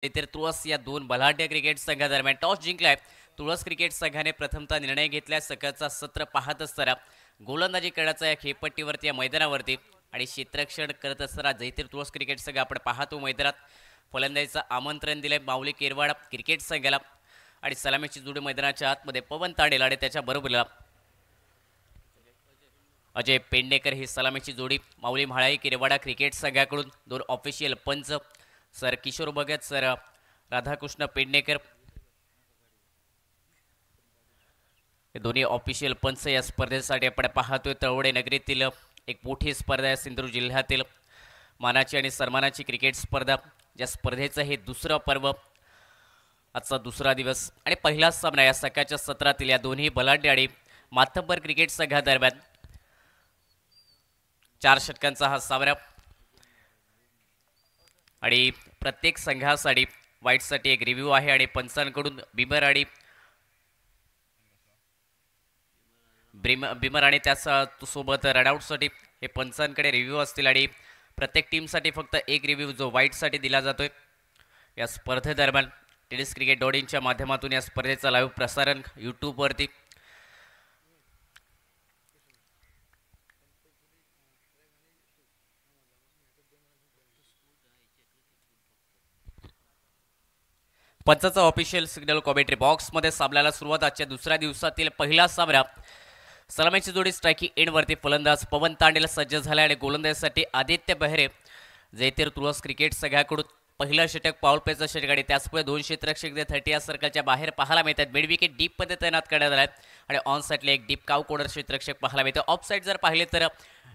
तर तुळस या दोन बलाढ्य क्रिकेट संघादरम्यान टॉस जिंकलाय. तुळस क्रिकेट संघाने प्रथमतः निर्णय घेतलाय. सकाळचा सत्र पाहत असताना गोलंदाजी करण्याचा या खेळपट्टीवरती या मैदानावरती आणि क्षेत्ररक्षण करत असताना जैतीर तुळस क्रिकेट संघ आपण पाहतो मैदानात फलंदाजीचं आमंत्रण दिलंय माऊली केरवाडा क्रिकेट संघाला आणि सलामीची जोडी मैदानाच्या आतमध्ये पवन तांडेल आणि त्याच्या बरोबरीला अजय पेंडेकर ही सलामीची जोडी माऊली म्हाळाई केरवाडा क्रिकेट संघाकडून दोन ऑफिशियल पंच सर किशोर भगत सर राधाकृष्ण पेडणेकर हे दोन्ही ऑफिशियल पंच या स्पर्धेसाठी आपण पाहतोय. तळवडे नगरीतील एक मोठी स्पर्धा आहे. सिंधुदुर्ग जिल्ह्यातील मानाची आणि सन्मानाची क्रिकेट स्पर्धा. ज्या स्पर्धेचं हे दुसरं पर्व आजचा दुसरा दिवस आणि पहिला सामना या सकाळच्या सत्रातील या दोन्ही बलाढ्य आणि मातब्बर क्रिकेट संघादरम्यान 4 षटकांचा हा सामना आणि प्रत्येक संघासाठी वाईटसाठी एक रिव्ह्यू आहे आणि पंचांकडून बिमर आणि त्याच सोबत रनआउटसाठी हे पंचांकडे रिव्ह्यू असतील आणि प्रत्येक टीमसाठी फक्त एक रिव्ह्यू जो वाईटसाठी दिला जातोय. या स्पर्धेदरम्यान टेनिस क्रिकेट डॉट माध्यमातून या स्पर्धेचं लाईव्ह प्रसारण यूट्यूबवरती पंचाचा ऑफिशियल सिग्नल कॉमेंट्री बॉक्समध्ये सामन्याला सुरुवात. आजच्या दुसऱ्या दिवसातील पहिला सामना सलामीची जोडी स्ट्रायकिंग एंडवरती फलंदाज पवन तांडेल सज्ज झाला आणि गोलंदाजीसाठी आदित्य बेहरे जैतीर तुळस क्रिकेट संघाकडून पहिलं षटक पाऊलपेचं षटक आणि त्याचपुढे 2 क्षेत्ररक्षक 30 या सर्कलच्या बाहेर पाहायला मिळतात. मिड विकेट डीपमध्ये तैनात करण्यात आला आणि ऑन साईडला एक डीप काव कोडर क्षेत्ररक्षक पाहायला मिळतं. ऑफ साईड जर पाहिले तर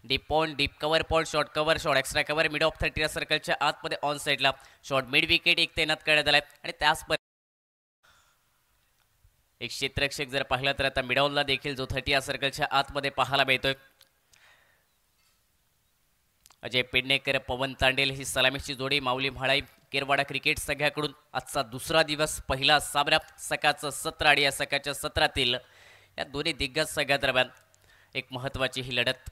deep point deep cover point short cover short extra cover mid of 30 या सर्कलच्या आतमध्ये ऑन साईडला शॉर्ट मिड विकेट एक तैनात करण्यात आला आणि त्याचबरोबर एक क्षेत्ररक्षक जर पाहिला तर आता मिडॉलला देखील जो 30 या सर्कलच्या आतमध्ये पाहायला मिळतोय. अजय पेडणेकर पवन तांडेल ही सलामीची जोडी माऊली म्हाळाई केरवाडा क्रिकेट संघाकडून आजचा दुसरा दिवस पहिला सामना सकाळचं सत्र आणि या सकाळच्या सत्रातील या दोन्ही दिग्गज संघादरम्यान एक महत्त्वाची ही लढत.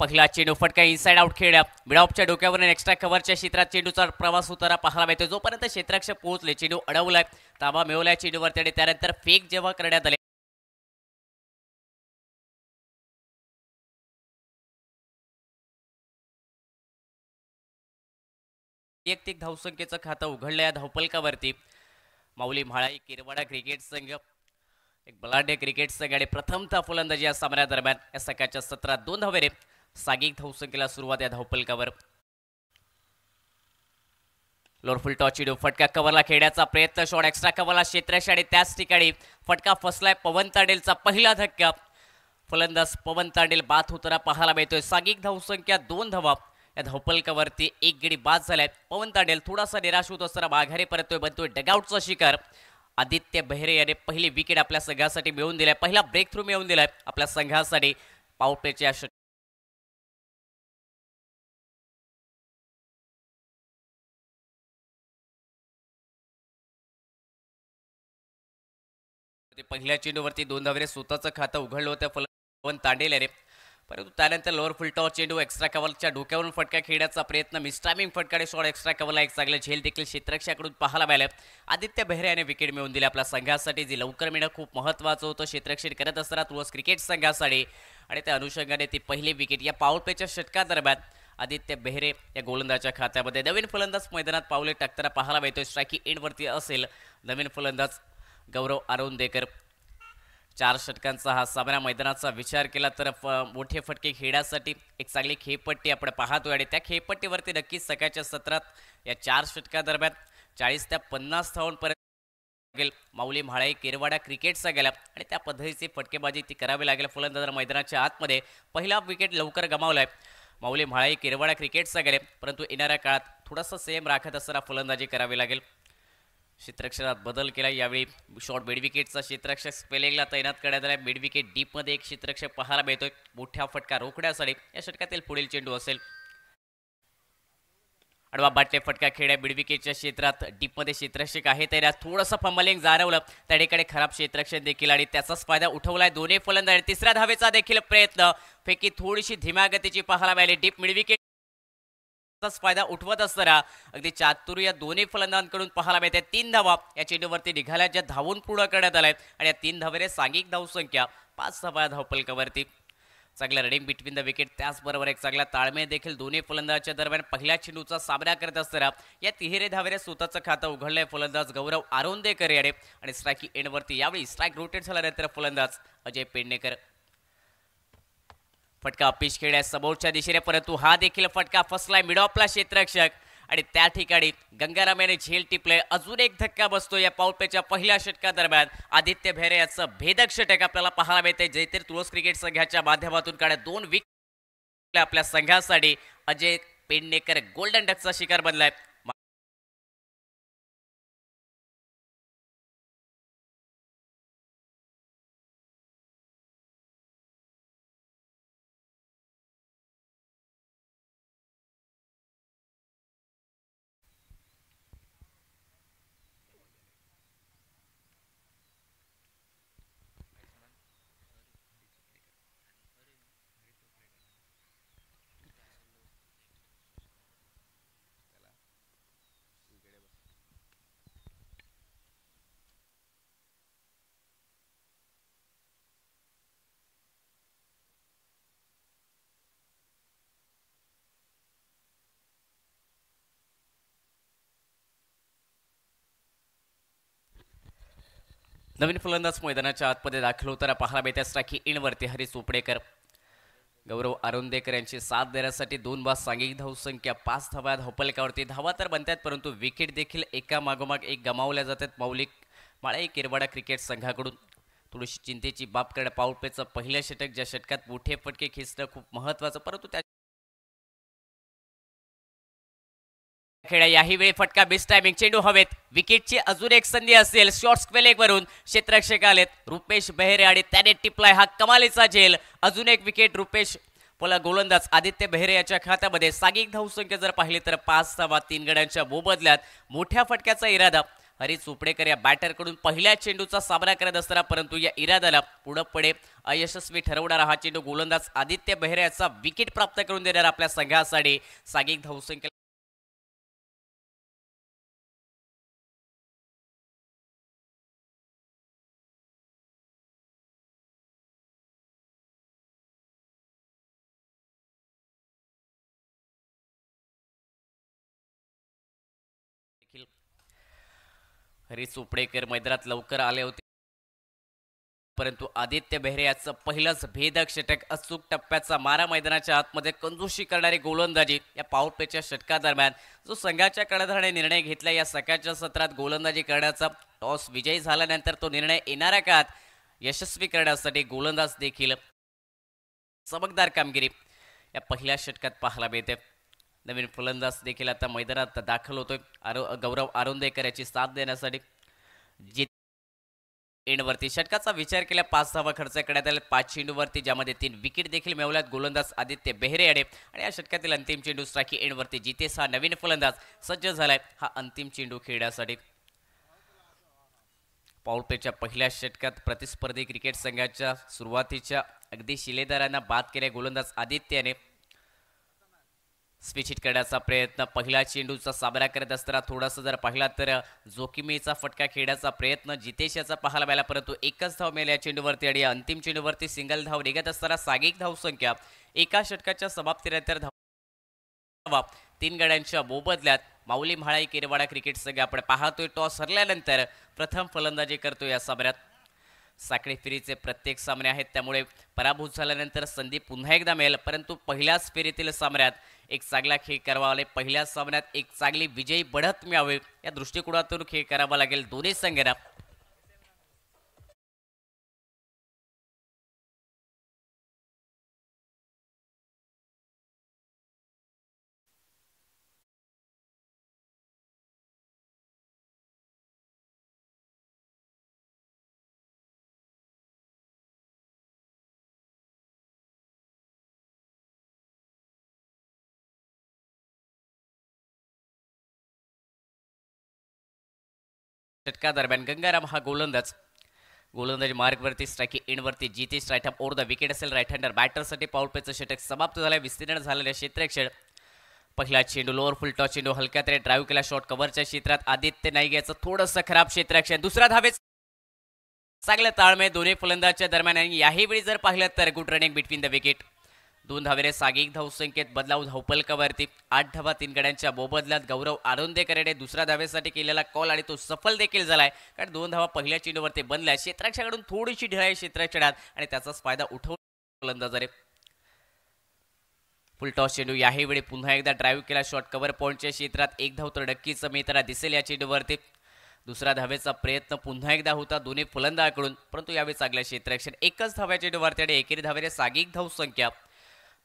पहिला चेंडू फटका इनसाइड आउट खेळला मिडऑफच्या डोक्यावरून एक्स्ट्रा कव्हरच्या क्षेत्रात चेंडूचा प्रवास होताना पाहायला मिळतो. जोपर्यंत क्षेत्ररक्षक पोहोचले चेंडू अडवलाय ताबा मिळवलाय चेंडूवरती आणि त्यानंतर फेक जेव्हा करण्यात आले वैयक्तिक धावसंख्येचं खातं उघडलं या धावपलकावरती माऊली म्हाळाई केरवाडा क्रिकेट संघ एक बलाढ्य क्रिकेट संघ आणि प्रथमतः फलंदाजी या सामन्यादरम्यान या सकाळच्या सत्रात 2 धावेने सागिक धावसंख्येला सुरुवात या धावपलकावर. लोअर फुल टॉस चेंडू फटका कव्हरला खेळण्याचा प्रयत्न शॉट एक्स्ट्रा कव्हरला क्षेत्ररक्षक आणि त्याच ठिकाणी फटका फसलाय. पवन तांडेलचा पहिला धक्का फलंदाज पवन तांडेल बाद होताना पाहायला मिळतोय. सागिक धावसंख्या 2 धावा या धावपलकावरती एक गडी बाद झालाय. पवन तांडेल थोडासा निराश होत असताना माघारी परततोय बनतोय डगआउटचा शिकार. आदित्य बेहरे याने पहिली विकेट आपल्या संघासाठी मिळवून दिलाय. पहिला ब्रेक थ्रू मिळवून दिलाय आपल्या संघासाठी पॉवर प्लेच्या पहिल्या चेंडूवरती 2 धावेने स्वतःचं खातं उघडलं होतं पवन तांडेल याने. परंतु त्यानंतर लोअर फुल टॉस चेंडू एक्स्ट्रा कव्हरच्या डोक्यावरून फटका खेळण्याचा प्रयत्न मिसटायमिंग फटकाने शॉट एक्स्ट्रा कव्हरला एक चांगलं झेल देखील क्षेत्ररक्षकाकडून पाहायला मिळालं. आदित्य बेहरे याने विकेट मिळवून दिली आपल्या संघासाठी जी लवकर मिळणं खूप महत्त्वाचं होतं क्षेत्ररक्षण करत असताना तुळस क्रिकेट संघासाठी आणि त्या अनुषंगाने ती पहिली विकेट या पॉवर प्लेच्या षटकादरम्यान आदित्य बेहरे या गोलंदाजाच्या खात्यामध्ये. नवीन फलंदाज मैदानात पावले टाकताना पाहायला मिळतोय. स्ट्रायकिंग एंडवरती असेल नवीन फलंदाज गौरव आरोंदेकर. 4 षटकांचा हा सामना मैदानाचा विचार केला तर मोठे फटके खेळण्यासाठी एक चांगली खेळपट्टी आपण पाहतोय आणि त्या खेळपट्टीवरती नक्कीच सकाळच्या सत्रात या 4 षटकादरम्यान 40 ते 50 धावांपर्यंत माऊली म्हाळाई केरवाडा क्रिकेट संघाला आणि त्या पद्धतीची फटकेबाजी ती करावी लागेल. फलंदाज मैदानाच्या आतमध्ये पहिला विकेट लवकर गमावलाय माऊली म्हाळाई केरवाडा क्रिकेट संघाने. परंतु येणाऱ्या काळात थोडासा सेम राखत असताना फलंदाजी करावी लागेल. क्षेत्ररक्षणात बदल केला. यावेळी शॉर्ट मिड विकेटचा क्षेत्ररक्षक स्पेलिंगला तैनात करण्यात आला. मिड विकेट डीपमध्ये एक क्षेत्ररक्षक पाहायला मिळतोय. मोठ्या फटका रोखण्यासाठी या षटकातील पुढील चेंडू असेल. अडवा बाटले फटका खेळ्या मिड विकेटच्या क्षेत्रात डीपमध्ये क्षेत्ररक्षक आहे तैनात. थोडंसं फंबलिंग जाणवलं त्या ठिकाणी खराब क्षेत्ररक्षक देखील आणि त्याचाच फायदा उठवलाय दोन्ही फलंदाज. तिसऱ्या धावेचा देखील प्रयत्न फेकी थोडीशी धीम्या गतीची पाहायला मिळाली. डीप मिड विकेट तसाच फायदा उठवत असताना अगदी चातुर्य दोन्ही फलंदाजांकडून पाहायला मिळते. 3 धावा या चेंडूवरती निघाल्या, ज्या धावून पूर्ण करण्यात आल्या आणि या 3 धावेने सांघिक धावसंख्या 5 धावा धावफलकावरती. चांगलं रनिंग बिटवीन द विकेट, त्याचबरोबर एक चांगला ताळमेळ देखील दोन्ही फलंदाजांच्या दरम्यान पहिल्या चेंडूचा सामना करत असताना या तिहेरी धावेने स्वतःचं खातं उघडलंय फलंदाज गौरव आरोंदेकर याने. आणि स्ट्राईक एंडवरती यावेळी स्ट्राईक रोटेट झाल्यानंतर फलंदाज अजय पेडणेकर. फटका पिच खेळण्यास समोरच्या दिशेने, परंतु हा देखील फटका फसलाय मिड ऑफला क्षेत्ररक्षक आणि त्या ठिकाणी गंगाराम याने झेल टिपले. अजून एक धक्का बसतो या पाऊलपेच्या पहिल्या षटकादरम्यान. आदित्य बेहरे याचं भेदक षटक आपल्याला पाहायला मिळते. जयतीर तुळस क्रिकेट संघाच्या माध्यमातून काढत 2 विकेट आपल्या संघासाठी. अजय पेडणेकर गोल्डन डकचा शिकार बनलाय. नवीन फलंदाज मैदानाच्या आतमध्ये दाखल होताना पाहायला मिळते. स्ट्राईक इनवरती हरी चोपडेकर, गौरव आरोंदेकर यांची साथ देण्यासाठी 2 बाद सांघिक धावसंख्या, 5 धावा धावफलकावरती. धावा तर बनतात परंतु विकेट देखील एका मागोमाग एक गमावल्या जातात. मौलिक माळे किरवाडा क्रिकेट संघाकडून थोडीशी चिंतेची बाब करणं. पाऊलपेचं पहिलं षटक, ज्या षटकात मोठे फटके खेचणं खूप महत्वाचं, परंतु त्या खेळा याही वेळी फटका मिस टायमिंग, चेंडू हवेत. विकेटची अजून एक संधी असेल. शॉर्ट स्क्वेल वरून क्षेत्ररक्षक आलेत रुपेश बेहरे आणि त्याने टिपलाय हा कमालीचा झेल. अजून एक विकेट रुपेश पोला गोलंदाज आदित्य बेहरे याच्या खात्यामध्ये. सांघिक धावसंख्या जर पाहिली तर 5 धावा 3 गड्यांच्या मोबदल्यात. मोठ्या फटक्याचा इरादा हरी चोपडेकर या बॅटरकडून पहिल्या चेंडूचा सामना करत असताना, परंतु या इराद्याला पुढे अयशस्वी ठरवणारा हा चेंडू गोलंदाज आदित्य बेहरे याचा विकेट प्राप्त करून देणार आपल्या संघासाठी. सांघिक धावसंख्या हरी चोपडेकर मैदानात लवकर आले होते, परंतु आदित्य बेहरे याचं पहिलंच भेदक षटक. अचूक टप्प्याचा मारा, मैदानाच्या आतमध्ये कंजूशी करणारी गोलंदाजी या पाऊलपेच्या षटकादरम्यान. जो संघाच्या कर्णधाराने निर्णय घेतला या सकाळच्या सत्रात गोलंदाजी करण्याचा, टॉस विजयी झाल्यानंतर तो निर्णय येणाऱ्या काळात यशस्वी करण्यासाठी गोलंदाज देखील चमकदार कामगिरी या पहिल्या षटकात पाहायला मिळते. नवीन फलंदाज देखील आता मैदानात दाखल होतोय. गौरव आरोंदेकर याची साथ देण्यासाठी. जीत एंडवरती षटकाचा विचार केला 5 धावा खर्च करण्यात आले 5 चेंडूवरती, ज्यामध्ये 3 विकेट देखील मिळवल्यात गोलंदाज आदित्य बेहरे याने. आणि या षटकातील अंतिम चेंडू स्ट्राईक एंडवरती जितेश हा नवीन फलंदाज सज्ज झालाय हा अंतिम चेंडू खेळण्यासाठी. पाऊलपेच्या पहिल्या षटकात प्रतिस्पर्धी क्रिकेट संघाच्या सुरुवातीच्या अगदी शिलेदारांना बाद केले गोलंदाज आदित्यने. स्विच हिट करण्याचा प्रयत्न, पहिल्या चेंडूचा सामना करत असताना थोडासा जर पाहिला तर जोखमीचा फटका खेळण्याचा प्रयत्न जितेश याचा पाहायला मिळाला, परंतु एकच धाव मिळाली या चेंडूवरती. आणि अंतिम चेंडूवरती सिंगल धाव निघत असताना सांघिक धावसंख्या एका षटकाच्या समाप्तीनंतर धावा 3 गड्यांच्या मोबदल्यात. माऊली म्हाळाई किरवाडा क्रिकेट संघ आपण पाहतोय टॉस हरल्यानंतर प्रथम फलंदाजी करतो या सामन्यात. साखळी फेरीचे प्रत्येक सामने आहेत, त्यामुळे पराभूत झाल्यानंतर संधी पुन्हा एकदा मिळेल, परंतु पहिल्याच फेरीतील सामन्यात एक चांगला खेळ करावा लागेल. पहिल्या सामन्यात एक चांगली विजयी बढत मिळावी या दृष्टिकोनातून खेळ करावा लागेल दोन्ही संघांना. षटका दरम्यान गंगाराम हा गोलंदाजी मार्गवरती स्ट्राईक एंडवरती जिते स्ट्राईट ओर द विकेट असेल राईट हँडर बॅटरसाठी पाऊलपेचं षटक समाप्त झालं. विस्तीर्ण झालेले क्षेत्ररक्षण पहिला चेंडू लोअर फुल टॉस चेंडू हलक्या तरी ड्राईव्ह केला शॉट कव्हरच्या क्षेत्रात आदित्य नाईक याचं थोडंसं खराब क्षेत्ररक्षण दुसरा धावेच चांगलं ताळमेळ दोन्ही फलंदाजच्या दरम्यान आणि याही वेळी जर पाहिलं तर good running between the wicket दोन धावेरे सागिक धावसंख्येत बदलाव धावपलकावरती 8 धावा 3 गड्यांच्या मोबदल्यात गौरव आरोंदेकरने दुसऱ्या धावेसाठी केलेला कॉल आणि तो सफल देखील झालाय कारण 2 धावा पहिल्या चेंडूवरती बनल्या क्षेत्ररक्षकाकडून थोडीशी ढिळाई क्षेत्ररक्षणात आणि त्याचाच फायदा उठवला फलंदाजाने फुल टॉस चेंडू याही वेळी पुन्हा एकदा ड्राईव्ह केला शॉट कव्हर पॉईंटच्या क्षेत्रात एक धाव तर नक्कीच मिळताना दिसेल या चेंडूवरती दुसरा धावेचा प्रयत्न पुन्हा एकदा होता दोन्ही फलंदाजाकडून परंतु यावेळी चांगलं क्षेत्ररक्षण एकच धाव्या चेंडूवरती आणि एकेरी धावेने सागिक धावसंख्या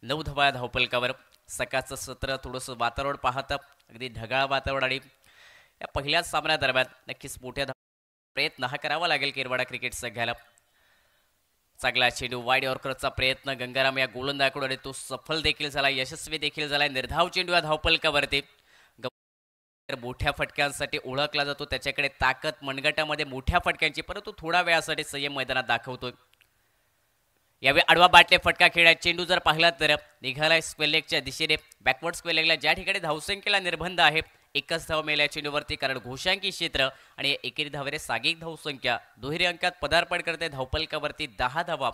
9 धावा धावपलकावर सकाळचं सत्र थोडंसं वातावरण पाहतं अगदी ढगाळ वातावरण आणि या पहिल्याच सामन्यादरम्यान नक्कीच मोठ्या प्रयत्न हा करावा लागेल केरवाडा क्रिकेट संघाला चांगला चेंडू वाईड यॉर्करचा प्रयत्न गंगाराम या गोलंदाजाकडून आणि तो सफल देखील झाला यशस्वी देखील झाला निर्धाव चेंडू या धावपलकावरती मोठ्या फटक्यांसाठी ओळखला जातो त्याच्याकडे ताकद मनगटामध्ये मोठ्या फटक्यांची परंतु थोडा वेळासाठी संयम मैदानात दाखवतोय यावेळी आडवा बाटले फटका खेळाय चेंडू जर पाहिला तर निघालाय स्क्वेअरलेगच्या दिशेने बॅकवर्ड स्क्वेअरलेगला ज्या ठिकाणी धावसंख्येला निर्बंध आहे एकच धाव मिळाल्या चेंडूवरती कारण घोषांकी क्षेत्र आणि एकेरी धावेने सागिक धावसंख्या दुहेरी अंकात पदार्पण करते धावपलकावरती 10 धावा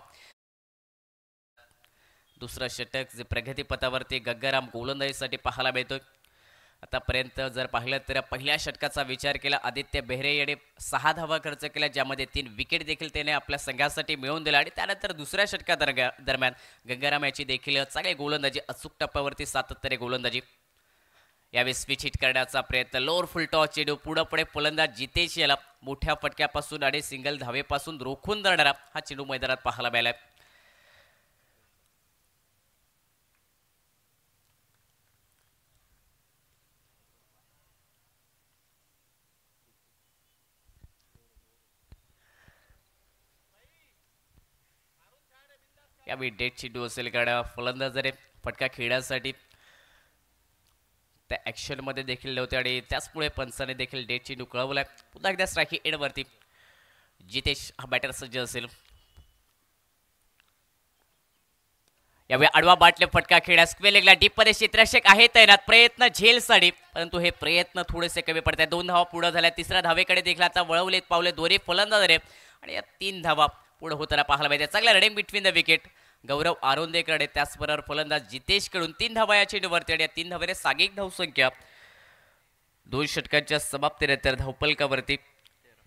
दुसरं षटक जे प्रगतीपथावरती गंगाराम गोलंदाजीसाठी पाहायला मिळतोय आतापर्यंत जर पाहिलं तर पहिल्या षटकाचा विचार केला आदित्य बेहरे याने 6 धावा खर्च केला ज्यामध्ये 3 विकेट देखील त्याने आपल्या संघासाठी मिळवून दिला आणि त्यानंतर दुसऱ्या षटका दरम्यान गंगाराम याची देखील चांगली गोलंदाजी अचूक टप्प्यावरती सातत्याने गोलंदाजी यावेळी स्विच हिट करण्याचा प्रयत्न लोअर फुल टॉस चेंडू पुढे फलंदाज जितेश याला मोठ्या फटक्यापासून आणि सिंगल धावेपासून रोखून धरणारा हा चेंडू मैदानात पाहायला मिळाला यावेळी डेट चेंडू असेल कारण फलंदाजाने फटका खेळण्यासाठी त्या ॲक्शनमध्ये देखील नव्हते आणि त्याचमुळे पंचाने देखील डेट चेंडू कळवलाय पुन्हा एकदा स्ट्राईक एंडवरती जितेश हा बॅटर सज्ज असेल यावेळी आडवा बाटले फटका खेळण्यास स्क्वेअरलेगला डीपमध्ये क्षेत्ररक्षक आहे तैनात प्रयत्न झेलसाठी परंतु हे प्रयत्न थोडेसे कमी पडतात 2 धावा पुढे झाल्या तिसऱ्या धावेकडे देखील आता वळवलेत पावले दोन्ही फलंदाजाने आणि या 3 धावा पुढे होताना पाहायला पाहिजे चांगला रनिंग बिटवीन द विकेट गौरव आरोंदेकडे त्याचबरोबर फलंदाज जितेशकडून 3 धावा या चेंडूवरती आणि या 3 धावेने सागिक धावसंख्या 2 षटकांच्या समाप्तीनंतर धावपलकावरती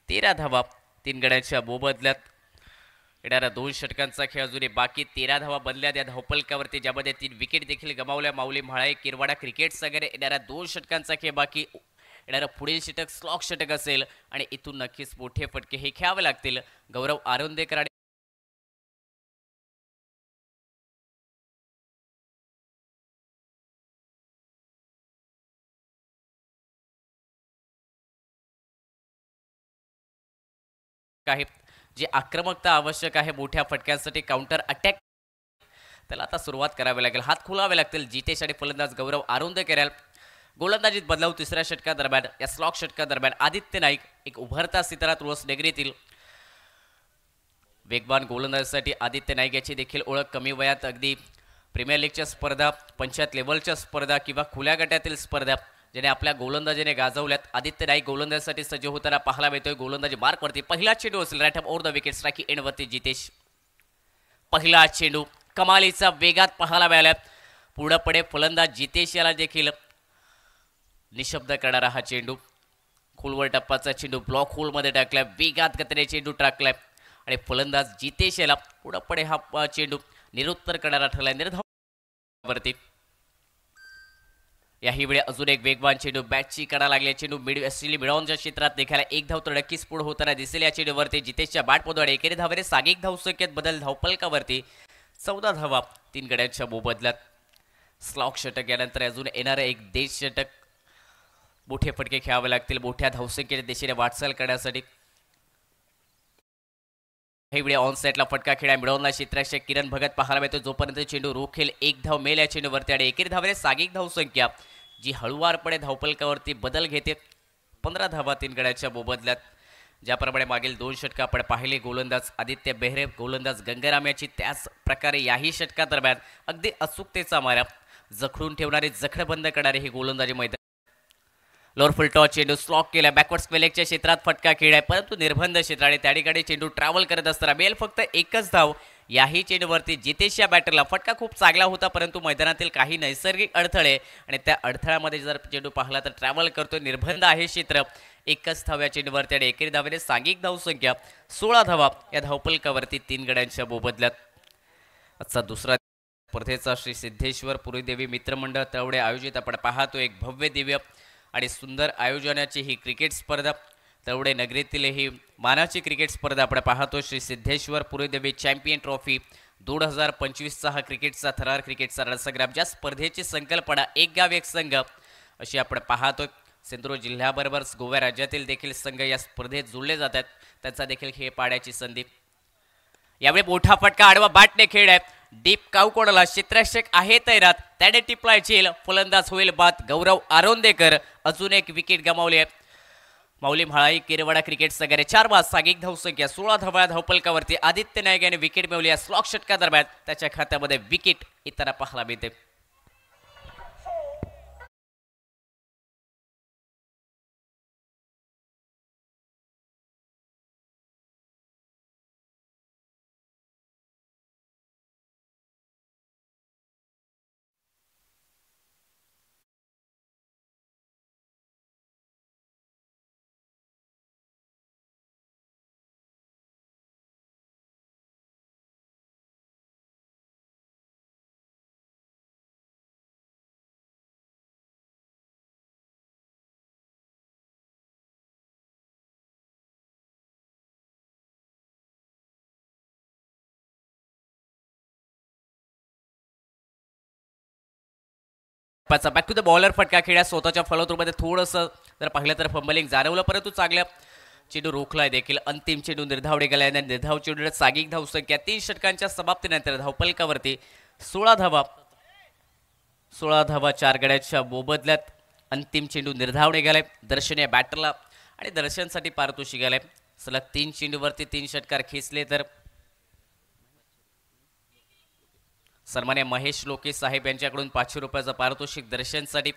13 धावा 3 गड्यांच्या मोबदल्यात येणाऱ्या 2 षटकांचा खेळ अजूनही बाकी 13 धावा बनल्या या धावपलकावरती ज्यामध्ये 3 विकेट देखील गमावल्या माऊली म्हाळे किरवाडा क्रिकेट संघाने येणाऱ्या 2 षटकांचा खेळ बाकी येणारं पुढील षटक स्लॉक षटक असेल आणि इथून नक्कीच मोठे फटके हे खेळावे लागतील गौरव आरोंदेकर आहे जे आक्रमकता आवश्यक आहे मोठ्या फटक्यांसाठी काउंटर अटॅक त्याला आता सुरुवात करावी लागेल हात खोलावे लागतील जितेश आणि फलंदाज गौरव आरोंदेकर गोलंदाजीत बदलाव तिसऱ्या षटका दरम्यान या स्लॉक षटका दरम्यान आदित्य नाईक एक उभरता सितारा तुळस नगरीतील वेगवान गोलंदाजीसाठी आदित्य नाईक याची देखील ओळख कमी वयात अगदी प्रीमियर लीगच्या स्पर्धा पंचायत लेव्हलच्या स्पर्धा किंवा खुल्या गटातील स्पर्धा ज्याने आपल्या गोलंदाजीने गाजवल्यात आदित्य नाईक गोलंदाजीसाठी सज्ज होताना पाहायला मिळतोय गोलंदाजी मार्कवरती पहिला चेंडू असेल right over the wicket strike एंडवरती जितेश पहिला चेंडू कमालीचा वेगात पाहायला मिळाला पुढे फलंदाज जितेश याला देखील निशब्द करणारा हा चेंडू खोलवर टप्पाचा चेंडू ब्लॉक होलमध्ये टाकलाय वेगात गतीने चेंडू टाकलाय आणि फलंदाज जितेश याला पुढे हा चेंडू निरुत्तर करणारा ठरलाय निर्धावरती याही वेळी अजून एक वेगवान चेंडू बॅटची कडा लागले चेंडू मिडॉनच्या क्षेत्रात देखायला एक धाव तर नक्कीच पुढे होताना दिसेल या चेंडूवरती जितेशच्या बॅटमधून एकेरी धावेने सागिक धावसंख्येत बदल धावपलकावरती 14 धावा 3 गड्यांच्या मोबदल्यात स्लॉक षटक यानंतर अजून येणारं एक देश षटक मोठे फटके खेळावे लागतील मोठ्या धावसंख्येच्या दिशेने वाटचाल करण्यासाठी हे वेळी ऑन साईडला फटका खेळा मिळवला क्षेत्ररक्षक किरण भगत पाहायला मिळतो जोपर्यंत चेंडू रोखेल एक धाव मेल या चेंडूवरती आणि एकेरी धावेने सागिक धावसंख्या जी हळुवारपणे धावपलकावरती बदल घेते 15 धावा 3 गड्यांच्या मोबदल्यात ज्याप्रमाणे मागील 2 षटक आपण पाहिले गोलंदाज आदित्य बेहरे गोलंदाज गंगाराम याची त्याच प्रकारे याही षटका दरम्यान अगदी अचूकतेचा मारा जखडून ठेवणारे जखड बंद करणारे हे गोलंदाजी मैदान. लोअर फुल टॉस चेंडू स्लॉक केला बॅकवर्ड स्क्वेलेगच्या क्षेत्रात फटका खेळाय परंतु निर्बंध क्षेत्र आणि त्या ठिकाणी चेंडू ट्रॅव्हल करत असताना बेल फक्त एकच धाव याही चेंडूवरती जितेश या बॅटरला. फटका खूप चांगला होता परंतु मैदानातील काही नैसर्गिक अडथळे आणि त्या अडथळ्यामध्ये जर चेंडू पाहिला तर ट्रॅव्हल करतो. निर्बंध आहे क्षेत्र. एकच धाव या चेंडूवरती आणि एकेरी धावेने सांघिक धावसंख्या 16 धावा या धावपलकावरती 3 गड्यांच्या मोबदल्यात. आजचा दुसरा स्पर्धेचा श्री सिद्धेश्वर पुरीदेवी मित्रमंडळ तळवडे आयोजित आपण पाहतो एक भव्य दिव्य आणि सुंदर आयोजनाची ही क्रिकेट स्पर्धा. तळवडे नगरीतील ही मानाची क्रिकेट स्पर्धा आपण पाहतो. श्री सिद्धेश्वर पुरीदेवी चॅम्पियन ट्रॉफी 2025चा हा क्रिकेटचा थरार क्रिकेटचा रणसंग्राम. ज्या स्पर्धेची संकल्पना एक गाव एक संघ अशी आपण पाहतो. सिंधुदुर्ग जिल्ह्याबरोबरच गोवा राज्यातील देखील संघ या स्पर्धेत जोडले जातात. त्यांचा देखील खेळ पाहण्याची संधी. यावेळी मोठा फटका आडवा बॅटने खेळ आहे. डीप काऊ कोणाला क्षेत्ररक्षक आहे तैनात त्याने टिपलाय झेल. फलंदाज होईल बाद गौरव आरोंदेकर. अजून एक विकेट गमावली आहे. माऊली म्हाळाई केरवाडा क्रिकेट संघाने 4 बाद सांघिक धावसंख्या 16 धावा धावपलकावरती आदित्य नायक याने विकेट मिळवली. या स्लॉक षटका दरम्यान त्याच्या खात्यामध्ये विकेट इतर पाहायला मिळते. बॅक टू द बॉलर फटका खेळ्या स्वतःच्या फलवतूमध्ये थोडंसं जर पाहिलं तर फंबलिंग जाणवलं परंतु चांगल्या चेंडू रोखलाय देखील. अंतिम चेंडू निर्धावडे गेला. निर्धाव चेंडू सांघिक धावसंख्या 3 षटकांच्या समाप्तीनंतर धावपलकावरती 16 धावा 4 गड्यांच्या मोबदल्यात. अंतिम चेंडू निर्धावणे गेलाय. दर्शन या बॅटरला आणि दर्शनसाठी पारितोषिक गेलाय. सलग 3 चेंडूवरती 3 षटकार खेचले तर सन्मान्य महेश लोके साहेब यांच्याकडून 500 रुपयाचं पारितोषिक दर्शनसाठी.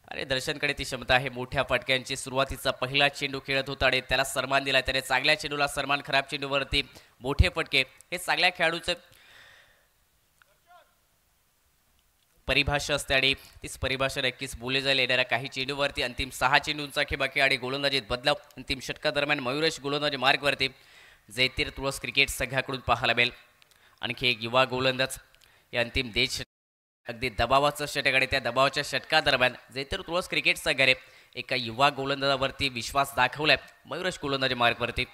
आणि दर्शनकडे ती क्षमता आहे मोठ्या फटक्यांची. सुरुवातीचा पहिला चेंडू खेळत होता आणि त्याला सन्मान दिला. त्याने चांगल्या चेंडूला सन्मान, खराब चेंडूवरती मोठे फटके. हे चांगल्या खेळाडूचं परिभाषा असते आणि तीच परिभाषा नक्कीच बोलली जाईल येणाऱ्या काही चेंडूवरती. अंतिम 6 चेंडूंचा खेबाकी आणि गोलंदाजीत बदलाव. अंतिम षटका दरम्यान मयुरेश गोलंदाजी मार्गवरती जैतीर तुळस क्रिकेट संघाकडून पाहायला मिळेल. आणखी एक युवा गोलंदाज या अंतिम देश अगदी दबावाचं षटक आणि त्या दबावाच्या षटका दरम्यान जैतीर तुळस क्रिकेट संघाने एका युवा गोलंदाजावरती विश्वास दाखवलाय मयुरेश गोलंदाजी मार्गवरती.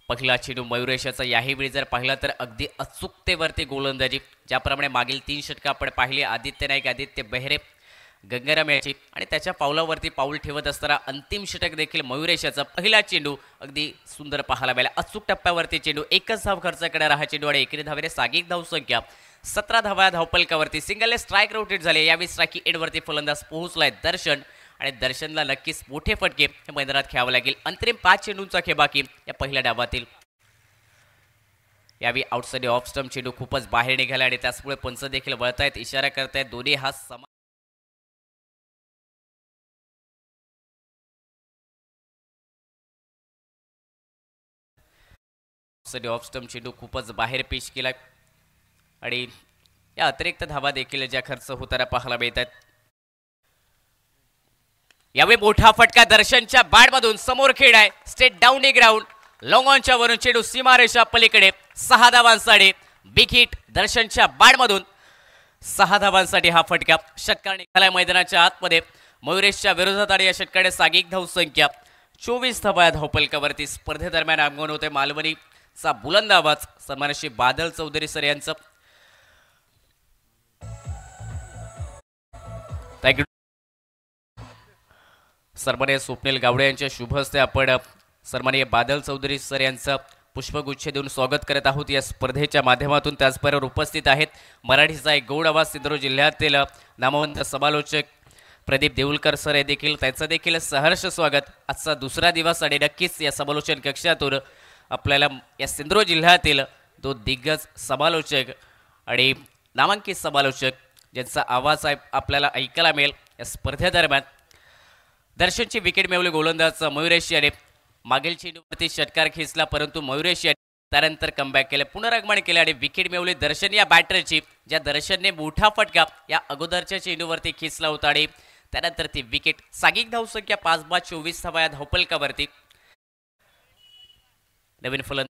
पहिला चेंडू मयुरेशाचा याही वेळी जर पाहिला तर अगदी अचूकतेवरती गोलंदाजी. ज्याप्रमाणे मागील 3 षटकं आपण पाहिली आदित्य नाईक, आदित्य बेहरे, गंगाराम याची आणि त्याच्या पावलावरती पाऊल ठेवत असताना अंतिम षटक देखील मयुरेशाचा. पहिला चेंडू अगदी सुंदर पाहायला मिळाला. अचूक टप्प्यावरती चेंडू. एकच धाव खर्च करणारा हा चेंडू आणि एकेरी धावेने सांघिक धावसंख्या 17 धावा धावपलकावरती. सिंगलने स्ट्राईक रोटेट झाले. यावेळी स्ट्राईक एंडवरती फलंदाज पोहोचलाय दर्शन आणि दर्शनला नक्कीच मोठे फटके या मैदानात खेळावे लागेल. अंतरिम 5 चेंडूंचा खेळ बाकी या पहिल्या डावातील. यावेळी आउटसाइड ऑफ स्टंप चेंडू खूपच बाहेर निघाला आणि त्याचमुळे पंच देखील वळतायत, इशारा करतायत. दोन्ही हात समान ऑफ स्टंप चेंडू खूपच बाहेर पेश केला आणि या अतिरिक्त धावा देखील ज्या खर्च होताना पाहायला मिळतात. यावेळी मोठा फटका दर्शनच्या बॅटमधून. समोर खेळ आहे. Straight down the ground. Long ऑनच्या वरून चेंडू सीमारेषा पलीकडे. 6 धावांसाठी बिग हिट दर्शनच्या बॅटमधून. 6 धावांसाठी हा फटका. षटकार निघालाय मैदानाच्या आतमध्ये मयुरेशच्या विरोधात आणि या षटकाने सांघिक धावसंख्या 24 धावा धावपलकावरती. स्पर्धेदरम्यान आगमन होते मालवणीचा बुलंद आवाज सन्मानश्री बादल चौधरी सर यांचं. सन्माननीय स्वप्नील गावडे यांच्या शुभ हस्ते आपण सन्माननीय बादल चौधरी सर यांचं पुष्पगुच्छ देऊन स्वागत करत आहोत या स्पर्धेच्या माध्यमातून. त्याचबरोबर उपस्थित आहेत मराठीचा एक गौड आवाज सिंधुदुर्ग जिल्ह्यातील नामवंत समालोचक प्रदीप देऊलकर सर हे देखील. त्यांचं देखील सहर्ष स्वागत. आजचा दुसरा दिवस आणि नक्कीच या समालोचन कक्षातून आपल्याला या सिंधुदुर्ग जिल्ह्यातील 2 दिग्गज समालोचक आणि नामांकित समालोचक ज्यांचा आवाज आपल्याला ऐकायला मिळेल या स्पर्धेदरम्यान. दर्शनची विकेट मिळवली गोलंदाज मयुरेश याने. मागील चेंडूवरती षटकार खेचला परंतु मयुरेश याने त्यानंतर कमबॅक केले, पुनरागमन केले आणि विकेट मिळवली दर्शन या बॅटरची, ज्या दर्शनने मोठा फटका या अगोदरच्या चेंडूवरती खेचला होता आणि त्यानंतर ती विकेट. सागिक धावसंख्या 5/24 धावा या धावफलकावरती. नवीन फलंदाज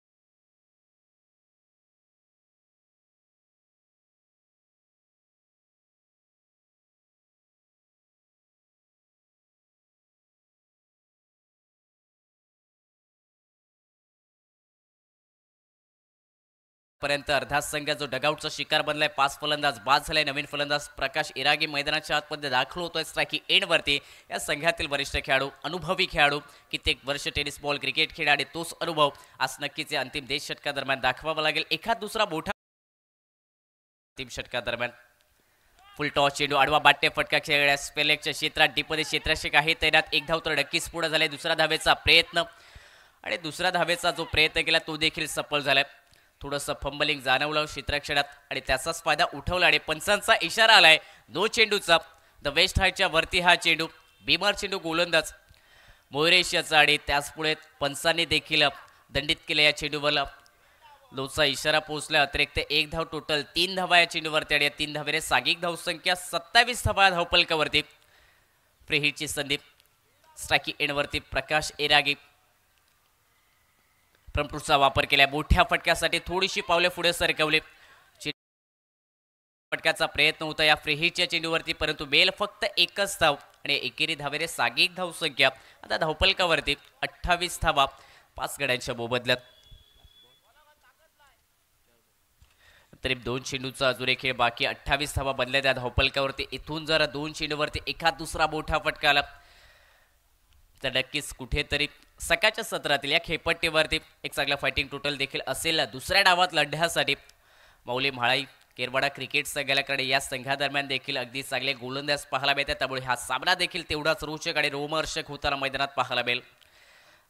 पर्यंत अर्धा संघ जो डगआउटचा शिकार बनलाय. 5 फलंदाज बाद झालाय. नवीन फलंदाज प्रकाश इरागी मैदानाच्या आतमध्ये दाखल होतोय स्ट्राइक एंड वरती. या संघातील वरिष्ठ खेळाडू, अनुभवी खेळाडू, कित्येक वर्ष टेनिस बॉल क्रिकेट खेळ आणि तोच अनुभव आज नक्कीच या अंतिम 10 षटकादरम्यान दाखवावा लागेल. एखाद दुसरा मोठा अंतिम षटकादरम्यान फुल टॉस चेंडू आडवा बाट्य फटका खेळण्यास स्पेलेकच्या क्षेत्रात डीपमध्ये क्षेत्ररक्षक आहे तैनात. एक धाव तर नक्कीच पुढे झालाय. दुसरा धावेचा प्रयत्न आणि दुसरा धावेचा जो प्रयत्न केला तो देखील सफल झालाय. थोडंसं फंबलिंग जाणवलं क्षेत्ररक्षणात आणि त्याचाच फायदा उठवला आणि पंचांचा इशारा आलाय नो चेंडूचा. द वेस्ट हायच्या वरती हा चेंडू, बीमार चेंडू गोलंदाज मयुरेश याचा आणि त्याचपुढे पंचांनी देखील दंडित केलं या चेंडूवर. लोचा इशारा पोहोचला. अतिरिक्त 1 धाव, टोटल 3 धावा या चेंडूवरती आणि या 3 धावेने सागिक धावसंख्या 27 धावा या धावफलकावरती. फ्री हिटची संधी. स्ट्राइक एंडवरती प्रकाश इरागी फ्रंटफूटचा वापर केला. मोठ्या फटक्यासाठी थोडीशी पावले पुढे सरकवली. फटक्याचा प्रयत्न होता या फ्री हिटच्या चेंडूवरती परंतु बेल फक्त एकच धाव आणि एकेरी धावेने सागिक धावसंख्या आता धावफलकावरती 28 धावा 5 गड्यांच्या मोबदल्यात. तरी 2 चेंडूचा अजून खेळ बाकी. 28 धावा बनल्या त्या धावफलकावरती. इथून जर 2 चेंडूवरती एखाद दुसरा मोठा फटका आला तर नक्कीच कुठेतरी सकाळच्या सत्रातील या खेळपट्टीवरती एक चांगला फायटिंग टोटल देखील असेल दुसऱ्या डावात लढण्यासाठी. माऊली म्हाळाई केरवाडा क्रिकेट संघाकडे या संघादरम्यान देखील अगदी चांगले गोलंदाज पाहायला मिळतात. त्यामुळे हा सामना देखील तेवढाच रोचक आणि रोमहर्षक होताना मैदानात पाहायला मिळेल.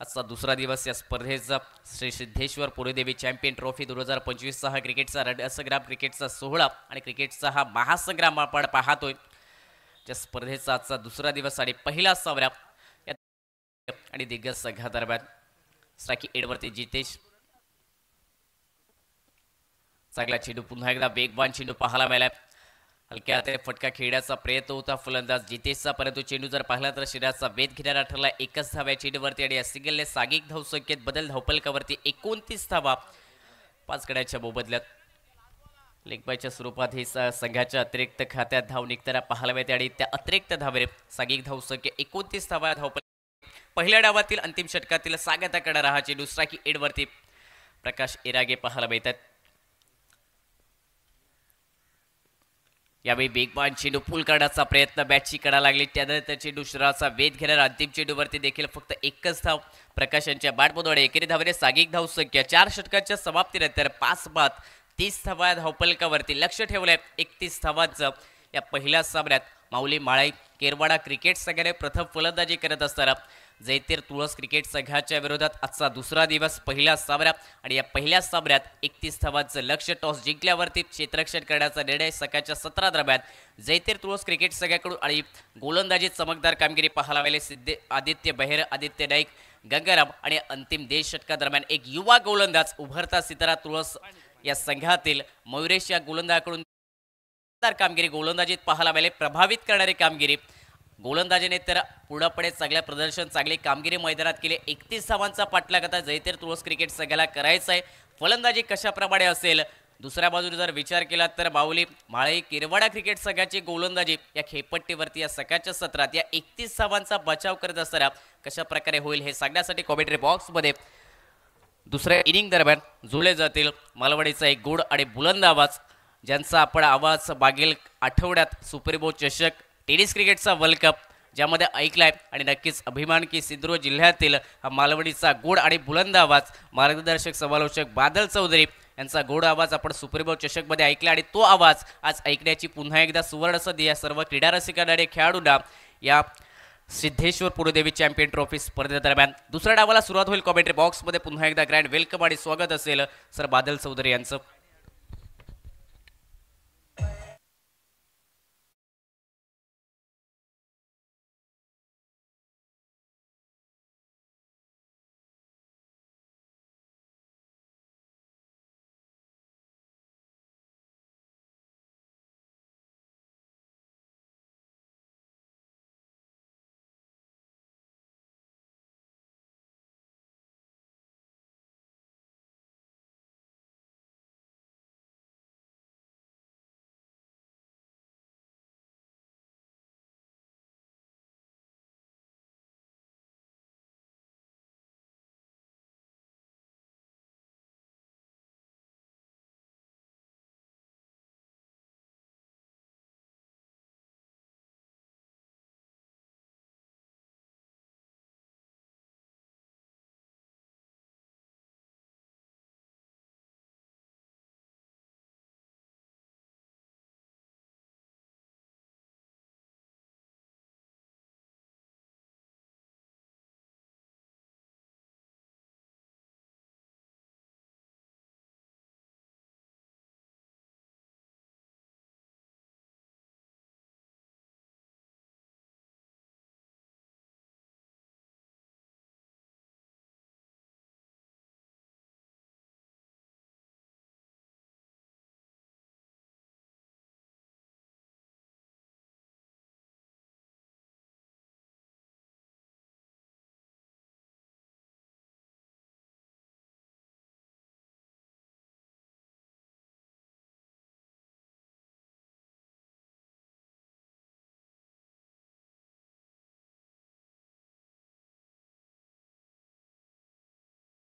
आजचा दुसरा दिवस या स्पर्धेचा श्री सिद्धेश्वर पुरेदेवी चॅम्पियन ट्रॉफी 2025 हा क्रिकेटचा रणसंग्राम, क्रिकेटचा सोहळा आणि क्रिकेटचा हा महासंग्राम आपण पाहतोय. त्या स्पर्धेचा आजचा दुसरा दिवस आणि पहिला सामना आणि दिग्गज संघादरम्यान. स्ट्राइक एंडवरती जितेश. चांगला चेंडू, पुन्हा एकदा वेगवान चेंडू पाहायला मिळाला. हलक्या हाताने फटका खेळण्याचा प्रयत्न होता फलंदाज जितेशचा परंतु चेंडू जर पाहिला तर शरीराचा वेध घेणारा ठरला. एकच धाव या चेंडूवरती आणि या सिंगलने सागिक धावसंख्येत बदल. धावफलकावरती 29 धावा 5 गड्यांच्या मोबदल्यात. लेगबायच्या स्वरूपात ही संघाच्या अतिरिक्त खात्यात धाव निघताना पाहायला मिळते आणि त्या अतिरिक्त धावेने सागिक धावसंख्या 29 धावा धावफलक. पहिल्या डावातील अंतिम षटकातील स्वागत करणारा हा चेंडू स्ट्राइक एंडवरती प्रकाश इरागे पाहायला मिळतात. यावेळी वेगवान चेंडू पूल करण्याचा प्रयत्न बॅटची कडा लागली. त्यानंतर चेंडू शरीराचा वेध घेणारा अंतिम चेंडूवरती देखील फक्त एकच धाव प्रकाश यांच्या बॅटमधून. एकेरी धावेने सागिक धावसंख्या 4 षटकांच्या समाप्तीनंतर 5 बाद 30 धावा धावफलकावरती. लक्ष ठेवलंय 31 धावांचं या पहिल्या सामन्यात. माऊली म्हाळाई केरवाडा क्रिकेट संघाने प्रथम फलंदाजी करत असताना जैतेर तुळस क्रिकेट संघाच्या विरोधात आजचा दुसरा दिवस पहिला सामना आणि या पहिल्या सामन्यात 31 धावांचं लक्ष्य. टॉस जिंकल्यावरती क्षेत्ररक्षण करण्याचा निर्णय. सकाळच्या 17 दरम्यान जैतेर तुळस क्रिकेट संघाकडून आणि गोलंदाजी चमकदार कामगिरी पाहायला मिळाली. आदित्य बहेर, आदित्य नाईक, गंगाराम आणि अंतिम 10 षटकादरम्यान एक युवा गोलंदाज उभरता सितारा तुळस या संघातील मयुरेश या गोलंदाजाकडून कामगिरी गोलंदाजीत पाहायला मिळाली. प्रभावित करणारी कामगिरी गोलंदाजीने तर पुढे चांगल्या प्रदर्शन, चांगली कामगिरी मैदानात केली. 31 धावांचा पाठलाग आता जैतेर तुळस क्रिकेट संघाला करायचा आहे. फलंदाजी कशाप्रमाणे असेल दुसऱ्या बाजूने जर विचार केला तर माऊली म्हाळाई केरवाडा क्रिकेट संघाची गोलंदाजी या खेळपट्टीवरती या सकाळच्या सत्रात या 31 धावांचा बचाव करत असताना कशा प्रकारे होईल हे सांगण्यासाठी कॉमेंट्री बॉक्समध्ये दुसऱ्या इनिंग दरम्यान जुळले जातील मालवणीचा एक गोड आणि बुलंद आवाज, ज्यांचा आपण आवाज मागील आठवड्यात सुपर बोल चषक टेनिस क्रिकेटचा वर्ल्ड कप ज्यामध्ये ऐकलाय आणि नक्कीच अभिमान की सिंधुदुर्ग जिल्ह्यातील हा मालवणीचा गोड आणि बुलंद आवाज. मार्गदर्शक समालोचक बादल चौधरी यांचा गोड आवाज आपण सुपर बोल चषकमध्ये ऐकला आणि तो आवाज आज ऐकण्याची पुन्हा एकदा सुवर्ण संधी या सर्व क्रीडा रसिकांना आणि खेळाडूंना या सिद्धेश्वर पुरोदेवी चॅम्पियन ट्रॉफी स्पर्धेदरम्यान. दुसऱ्या डावाला सुरुवात होईल. कॉमेंट्री बॉक्समध्ये पुन्हा एकदा ग्रँड वेलकम आणि स्वागत असेल सर बादल चौधरी यांचं.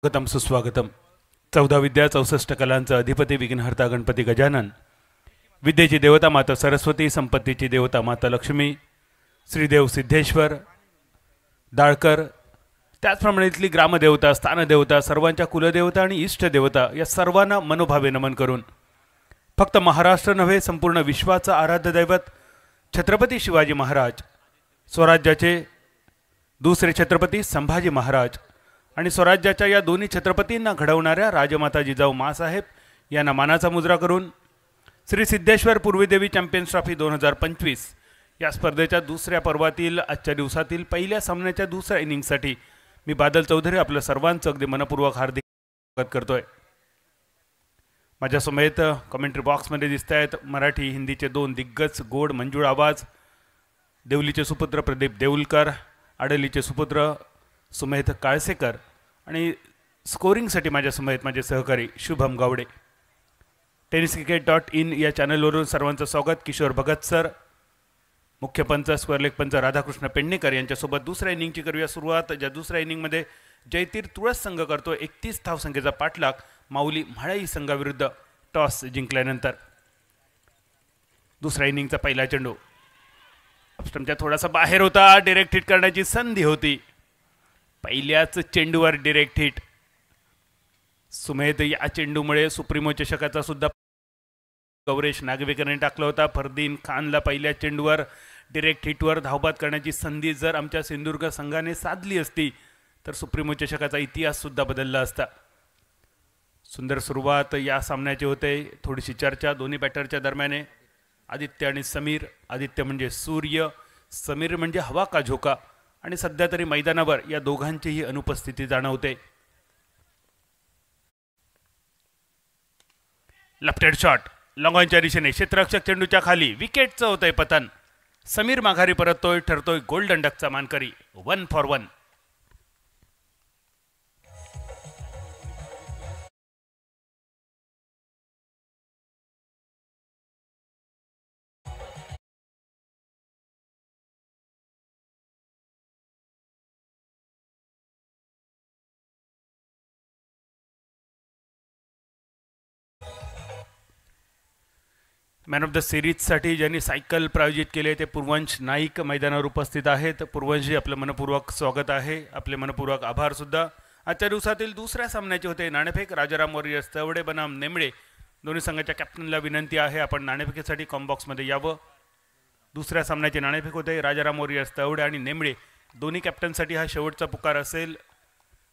स्वागतम सुस्वागतम. 14 विद्या 64 कलांचा अधिपती विघ्नहर्ता गणपती गजानन, विद्येची देवता माता सरस्वती, संपत्तीची देवता माता लक्ष्मी, श्रीदेव सिद्धेश्वर दाळकर, त्याचप्रमाणे इथली ग्रामदेवता, स्थानदेवता, सर्वांच्या कुलदेवता आणि इष्टदेवता या सर्वांना मनोभावे नमन करून फक्त महाराष्ट्र नव्हे संपूर्ण विश्वाचा आराध्य दैवत छत्रपती शिवाजी महाराज, स्वराज्याचे दुसरे छत्रपती संभाजी महाराज आणि स्वराज्याच्या या दोन्ही छत्रपतींना घडवणाऱ्या राजमाता जिजाऊ माँसाहेब यांना मानाचा मुजरा करून श्री सिद्धेश्वर पूर्वीदेवी चॅम्पियन्स ट्रॉफी 2025 या स्पर्धेच्या दुसऱ्या पर्वातील आजच्या दिवसातील पहिल्या सामन्याच्या दुसऱ्या इनिंगसाठी मी बादल चौधरी आपलं सर्वांचं अगदी मनपूर्वक हार्दिक स्वागत करतोय. माझ्या समेत कमेंट्री बॉक्समध्ये दिसत आहेत मराठी हिंदीचे दोन दिग्गज गोड मंजूळ आवाज, देवलीचे सुपुत्र प्रदीप देऊलकर, आडलीचे सुपुत्र सुमेध काळसेकर आणि स्कोरिंगसाठी माझ्या समेत माझे सहकारी शुभम गावडे. tenniscricket.in या चॅनलवरून सर्वांचं स्वागत. किशोर भगत सर, मुख्य पंच स्क्वेअर लेग पंच राधाकृष्ण पेडणेकर यांच्यासोबत दुसऱ्या इनिंगची करूया सुरुवात. ज्या दुसऱ्या इनिंगमध्ये जयतीर तुळस संघ करतो 31 धावसंख्येचा पाठलाग माऊली म्हाळई संघाविरुद्ध टॉस जिंकल्यानंतर. दुसऱ्या इनिंगचा पहिला चेंडू स्टंपच्या थोडासा बाहेर होता, डिरेक्ट हिट करण्याची संधी होती. पहिल्याच चेंडूवर डिरेक्ट हिट. सुमेध या चेंडूमुळे सुप्रीमो चषकाचा सुद्धा गौरेश नागवेकरने टाकला होता. फरदीन खानला पहिल्या चेंडूवर डिरेक्ट हिटवर धावबाद करण्याची संधी जर आमच्या सिंधुदुर्ग संघाने साधली असती तर सुप्रीमो चषकाचा इतिहास सुद्धा बदलला असता. सुंदर सुरुवात या सामन्याची होते. थोडीशी चर्चा दोन्ही बॅटरच्या दरम्यान. आदित्य आणि समीर. आदित्य म्हणजे सूर्य, समीर म्हणजे हवा का झोका, आणि सध्या तरी मैदानावर या दोघांचीही अनुपस्थिती जाणवते. लेफ्ट शॉट लॉंगॉनच्या दिशेने, क्षेत्ररक्षक चेंडूच्या खाली, विकेटचं होतंय पतन. समीर माघारी परततोय, ठरतोय गोल्डन डकचा मानकरी. 1 for 1. मॅन ऑफ द सिरीजसाठी ज्यांनी सायकल प्रायोजित केले ते पूर्वंश नाईक मैदानावर उपस्थित आहेत. पूर्वंशजी आपलं मनपूर्वक स्वागत आहे, आपले मनपूर्वक आभार सुद्धा. आजच्या दिवसातील दुसऱ्या सामन्याचे होते नाणेफेक. राजाराम वॉरियर्स तवडे बनाम नेमळे, दोन्ही संघाच्या कॅप्टनला विनंती आहे आपण नाणेफेकीसाठी कॉम्बॉक्समध्ये यावं. दुसऱ्या सामन्याचे नाणेफेक होते राजाराम वॉरियर्स तवडे आणि नेमळे, दोन्ही कॅप्टनसाठी हा शेवटचा पुकार असेल,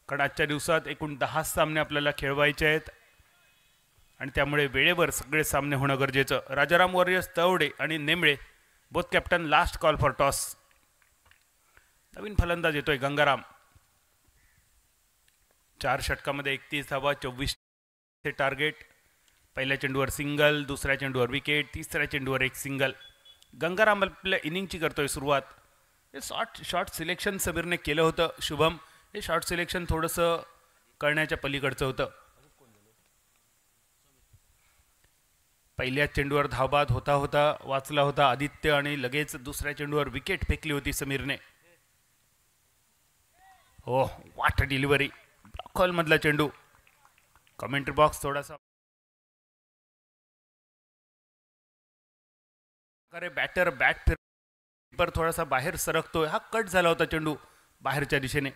कारण आजच्या दिवसात एकूण 10 सामने आपल्याला खेळवायचे आहेत आणि त्यामुळे वेळेवर सगळे सामने होणं गरजेचं. राजाराम वॉरियर्स तवडे आणि Nemale both captain last call for toss. नवीन फलंदाज येतोय गंगाराम. 4 षटकामध्ये 31 धावा, 24 टार्गेट. पहिल्या चेंडूवर सिंगल, दुसऱ्या चेंडूवर विकेट, तिसऱ्या चेंडूवर एक सिंगल. गंगाराम आपल्या इनिंगची करतोय सुरुवात. हे शॉर्ट सिलेक्शन समीरने केलं होतं शुभम. हे शॉर्ट सिलेक्शन थोडंसं करण्याच्या पलीकडचं होतं. पहिल्या चेंडूवर धावबाद होता वाचला होता आदित्य आणि लगेच दुसऱ्या चेंडूवर विकेट फेकली होती समीरने. हो, वाट डिलिव्हरी. ब्लॉक मधला चेंडू. कमेंट्री बॉक्स थोडासा बॅटर बॅट फिर थोडासा बाहेर सरकतोय. हा कट झाला होता चेंडू बाहेरच्या दिशेने.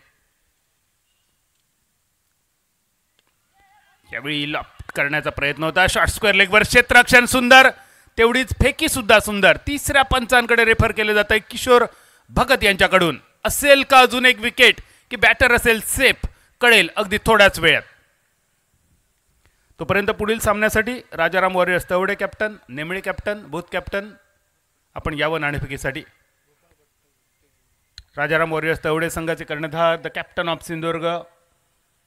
यावेळी लॉफ्ट करण्याचा प्रयत्न होता. शॉर्ट स्क्वेअर लेगवर क्षेत्ररक्षण सुंदर, तेवढीच फेकी सुद्धा सुंदर. तिसऱ्या पंचांकडे रेफर केले जात आहे किशोर भगत यांच्याकडून. असेल का अजून एक विकेट की बॅटर असेल सेफ, कळेल अगदी थोड्याच वेळात. तोपर्यंत पुढील सामन्यासाठी Rajaram warriors Tawde captain, Nemale captain, both captain आपण यावं नाणेफेकीसाठी. राजाराम वॉरियर्स तवडे संघाचे कर्णधार द कॅप्टन ऑफ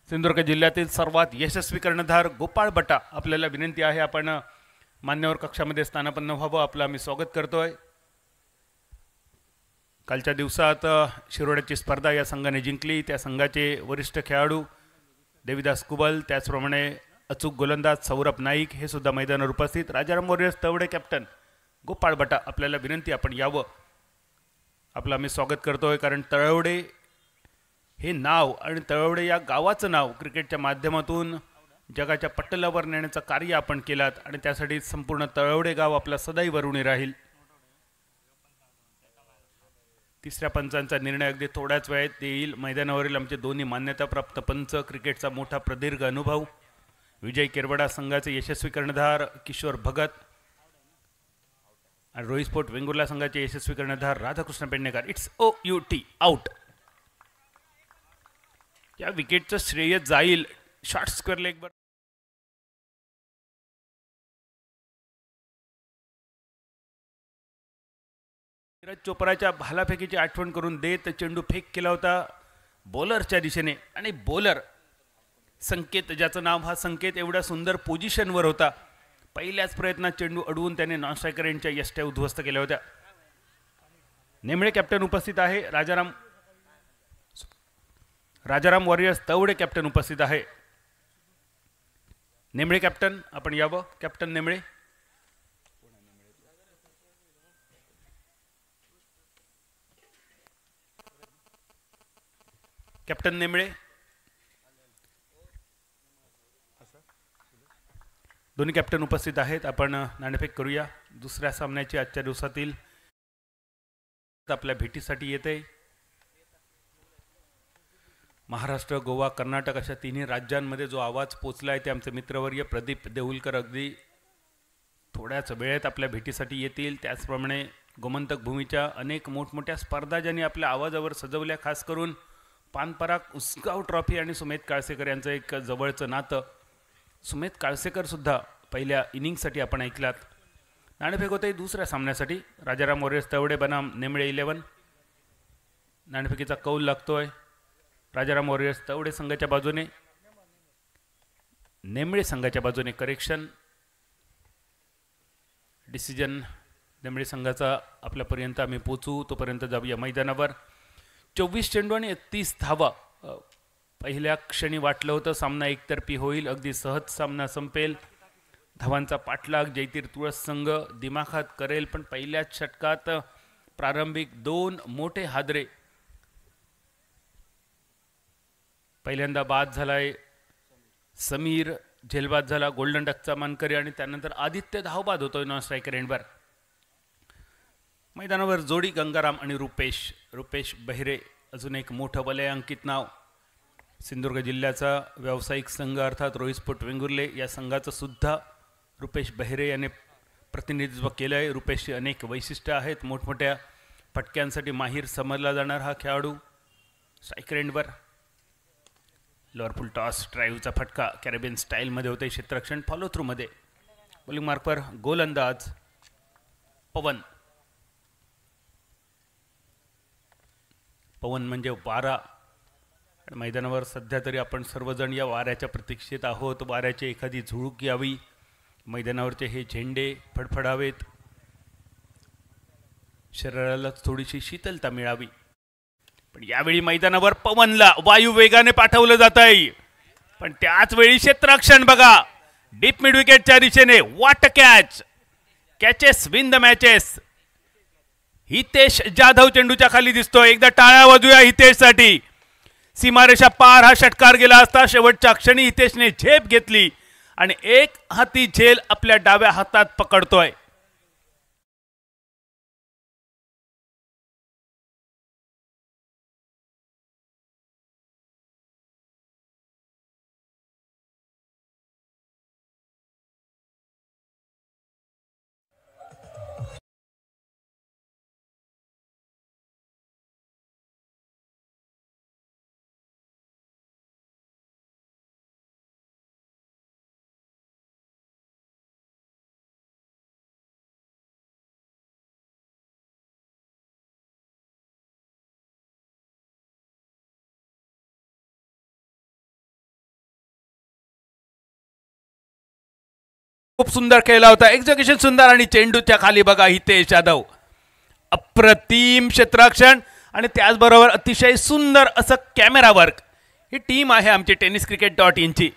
सिंधुदुर्ग जिल्ह्यातील सर्वात यशस्वी कर्णधार गोपाळ बटा. आपल्याला विनंती आहे आपण मान्यवर कक्षामध्ये स्थानापन्न व्हावं. आपलं आम्ही स्वागत करतोय. कालच्या दिवसात शिरोड्याची स्पर्धा या संघाने जिंकली. त्या संघाचे वरिष्ठ खेळाडू देविदास कुबल, त्याचप्रमाणे अचूक गोलंदाज सौरभ नाईक हे सुद्धा मैदानावर उपस्थित. राजाराम वॉरियर्स तवडे कॅप्टन गोपाळ बटा, आपल्याला विनंती आपण यावं. आपलं आम्ही स्वागत करतोय, कारण तळवडे हे नाव आणि तळवडे या गावाचं नाव क्रिकेटच्या माध्यमातून जगाच्या पटलावर नेण्याचं कार्य आपण केलात आणि त्यासाठी संपूर्ण तळवडे गाव आपला सदैव ऋणी राहील. तिसऱ्या पंचांचा निर्णय अगदी थोड्याच वेळात येईल. मैदानावरील आमचे दोन्ही मान्यताप्राप्त पंच, क्रिकेटचा मोठा प्रदीर्घ अनुभव, विजय केरवडा संघाचे यशस्वी कर्णधार किशोर भगत आणि रोहित स्पोर्ट वेंगुर्ला संघाचे यशस्वी कर्णधार Radhakrishna Pednekar. It's OUT out. या विकेटचं श्रेय जाईल शॉर्ट स्क्वेअर लेगवर. नीरज चोप्राच्या भालाफेकीची आठवण करून देत चेंडू फेक केला होता बॉलरच्या दिशेने आणि बॉलर संकेत, ज्याचं नाव हा संकेत, एवढा सुंदर पोझिशनवर होता. पहिल्याच प्रयत्नात चेंडू अडवून त्याने नॉन स्ट्रायकर यांच्या यष्ट्या उद्ध्वस्त केल्या होत्या. नेमळे कॅप्टन उपस्थित आहे. राजाराम वॉरियर्स तवडे कॅप्टन उपस्थित आहे. नेमळे कॅप्टन, आपण यावं. कॅप्टन नेमळे. कॅप्टन नेमळे. दोन्ही कॅप्टन उपस्थित आहेत. आपण नाणेफेक करूया. दुसऱ्या सामन्याची आजच्या दिवसातील आपल्या भेटीसाठी येते. महाराष्ट्र, गोवा, कर्नाटक अशा तिन्ही राज्यांमध्ये जो आवाज पोचला आहे ते आमचे मित्रवर्य प्रदीप देऊलकर अगदी थोड्याच वेळेत आपल्या भेटीसाठी येतील. त्याचप्रमाणे गोमंतक भूमीच्या अनेक मोठमोठ्या स्पर्धा ज्यांनी आपल्या आवाजावर सजवल्या, खास करून पानपराग उसगाव ट्रॉफी आणि सुमेध काळसेकर यांचं एक जवळचं नातं. सुमेध काळसेकर सुद्धा पहिल्या इनिंगसाठी आपण ऐकलात. नाणेफेक होते दुसऱ्या सामन्यासाठी. राजाराम वॉरियर्स तवडे बनाम नेमळे 11. नाणेफेकीचा कौल लागतोय राजाराम वॉरियर्स तवडे संघाच्या बाजूने, नेमळे संघाच्या बाजूने. करेक्शन, डिसिजन नेमळे संघाचा आपल्यापर्यंत आम्ही पोचू तोपर्यंत जाऊया मैदानावर. 24 चेंडू आणि 31 धावा. पहिल्या क्षणी वाटलं होतं सामना एकतर्फी होईल, अगदी सहज सामना संपेल. धावांचा पाठलाग जयतीर तुळस संघ दिमाखात करेल, पण पहिल्याच षटकात प्रारंभिक 2 मोठे हादरे. पहिल्यांदा बाद झालाय समीर, झेलबाद झाला गोल्डन डकचा मानकरी आणि त्यानंतर आदित्य धावबाद होतोय नॉन स्ट्रायकर एंडवर. मैदानावर जोडी गंगाराम आणि रुपेश बहिरे, अजून एक मोठं वलयांकित नाव. सिंधुदुर्ग जिल्ह्याचा व्यावसायिक संघ अर्थात रोहित स्पोर्ट वेंगुर्ले या संघाचं सुद्धा रुपेश बहिरे याने प्रतिनिधित्व केलं आहे. रुपेशची अनेक वैशिष्ट्य आहेत. मोठमोठ्या फटक्यांसाठी माहीर समजला जाणार हा खेळाडू. स्ट्रायकर एंडवर लोअर फुल टॉस, ड्राईव्हचा फटका कॅरेबियन स्टाईलमध्ये होते. क्षेत्ररक्षण फॉलो थ्रूमध्ये. बॉलिंग मार्कवर गोलंदाज पवन म्हणजे वारा. मैदानावर सध्या तरी आपण सर्वजण या वाऱ्याच्या प्रतीक्षेत आहोत. वाऱ्याची एखादी झुळूक यावी, मैदानावरचे हे झेंडे फडफडावेत, शरीराला थोडीशी शीतलता मिळावी. पण यावेळी मैदानावर पवनला वायू वेगाने पाठवलं जात आहे, पण त्याच वेळी क्षेत्ररक्षण बघा डीप मिड विकेटच्या दिशेने. What catch, catches win the matches. Hitesh Jadhav चेंडूच्या खाली दिसतोय. एकदा टाळ्या वाजूया हितेशसाठी. सीमारेषा पार हा षटकार गेला असता. शेवटच्या क्षणी हितेशने झेप घेतली आणि एक हाती झेल आपल्या डाव्या हातात पकडतोय. खूप सुंदर खेळला होता. एक्झिक्युशन सुंदर आणि चेंडूच्या खाली बघा हितेश जाधव. अप्रतिम क्षेत्ररक्षण आणि त्याचबरोबर अतिशय सुंदर असं कॅमेरा वर्क. ही टीम आहे आमची tenniscricket.in ची.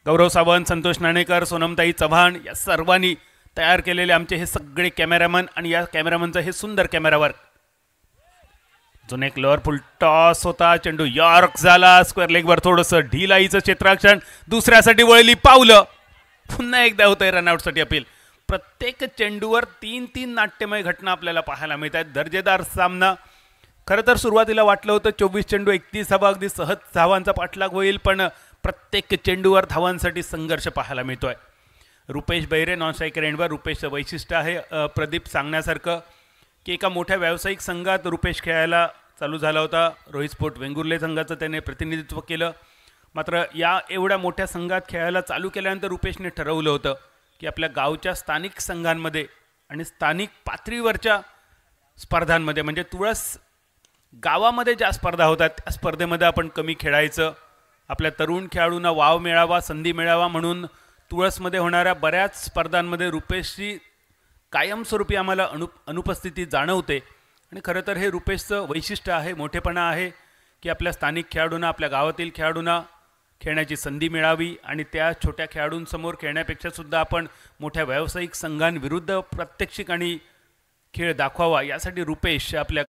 गौरव सावंत, संतोष नाणेकर, सोनमताई चव्हाण या सर्वांनी तयार केलेले आमचे हे सगळे कॅमेरामन आणि या कॅमेरामनचं हे सुंदर कॅमेरा वर्क. अजून एक लोअर फुल टॉस होता, चेंडू यॉर्क झाला, स्क्वेअर लेगवर थोडंसं ढिलाईचं क्षेत्ररक्षण, दुसऱ्यासाठी वळली पावलं, पुन्हा एकदा होतंय रनआउटसाठी अपील. प्रत्येक चेंडूवर 3-3 नाट्यमय घटना आपल्याला पाहायला मिळत आहेत. दर्जेदार सामना. खरं तर सुरुवातीला वाटलं होतं 24 चेंडू 31 धावा अगदी सहज धावांचा पाठलाग होईल, पण प्रत्येक चेंडूवर धावांसाठी संघर्ष पाहायला मिळतोय. रुपेश बहिरे नॉन स्ट्रायकर एंडवर. रुपेशचं वैशिष्ट्य आहे प्रदीप सांगण्यासारखं की एका मोठ्या व्यावसायिक संघात रुपेश खेळायला चालू झाला होता. रोहित स्पोर्ट वेंगुर्ले संघाचं त्याने प्रतिनिधित्व केलं. मात्र या एवढ्या मोठ्या संघात खेळायला चालू केल्यानंतर रुपेशने ठरवलं होतं की आपल्या गावच्या स्थानिक संघांमध्ये आणि स्थानिक पातळीवरच्या स्पर्धांमध्ये, म्हणजे तुळस गावामध्ये ज्या स्पर्धा होतात त्या स्पर्धेमध्ये आपण कमी खेळायचं, आपल्या तरुण खेळाडूंना वाव मिळावा, संधी मिळावा म्हणून तुळसमध्ये होणाऱ्या बऱ्याच स्पर्धांमध्ये रुपेशची कायमस्वरूपी आम्हाला अनुपस्थिती जाणवते. आणि खरं तर हे रुपेशचं वैशिष्ट्य आहे, मोठेपणा आहे की आपल्या स्थानिक खेळाडूंना, आपल्या गावातील खेळाडूंना खेळण्याची संधी मिळावी आणि त्या छोट्या खेळाडूंसमोर खेळण्यापेक्षा सुद्धा आपण मोठ्या व्यावसायिक संघांविरुद्ध प्रात्यक्षिक आणि खेळ दाखवावा, यासाठी रुपेश आपल्या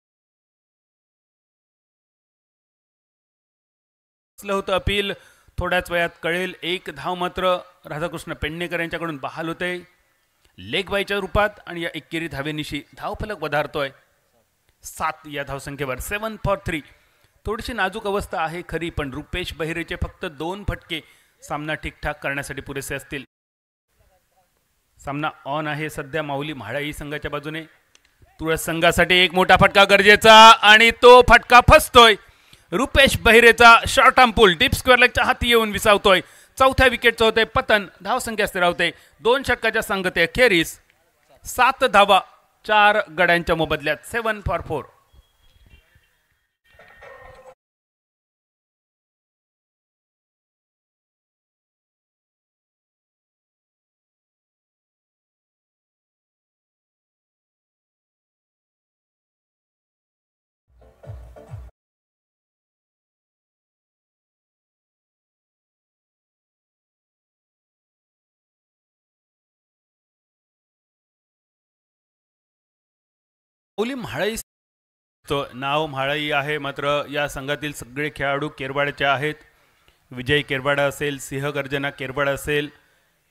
होतं अपील. थोड्याच वेळात कळेल. एक धाव मात्र राधाकृष्ण पेडणेकर यांच्याकडून बहाल होते लेग बायच्या रूपात आणि या एकेरी धावेनिशी धावफलक वधारतोय 7 या धावसंख्येवर. 7 फॉर 3. थोडीशी नाजूक अवस्था आहे खरी, पण रुपेश बहिरेचे फक्त 2 फटके सामना ठीकठाक करण्यासाठी पुरेसे असतील. सामना ऑन आहे सध्या माऊली म्हाळाई संघाच्या बाजूने. तुळस संघासाठी एक मोठा फटका गरजेचा आणि तो फटका फसतोय. Rupesh बहिरेचा short arm pull deep square लेगच्या हाती येऊन विसावतोय. चौथ्या विकेटचं होते पतन. धावसंख्या स्थिरावते 2 षटकाच्या सांगते अखेरीस 7 धावा 4 गड्यांच्या मोबदल्यात. 7 फॉर 4. माऊली म्हाळाई नाव म्हाळाई आहे, मात्र या संघातील सगळे खेळाडू केरवाड्याचे आहेत. विजय केरवाडा असेल, सिंहगर्जना केरवाडा असेल,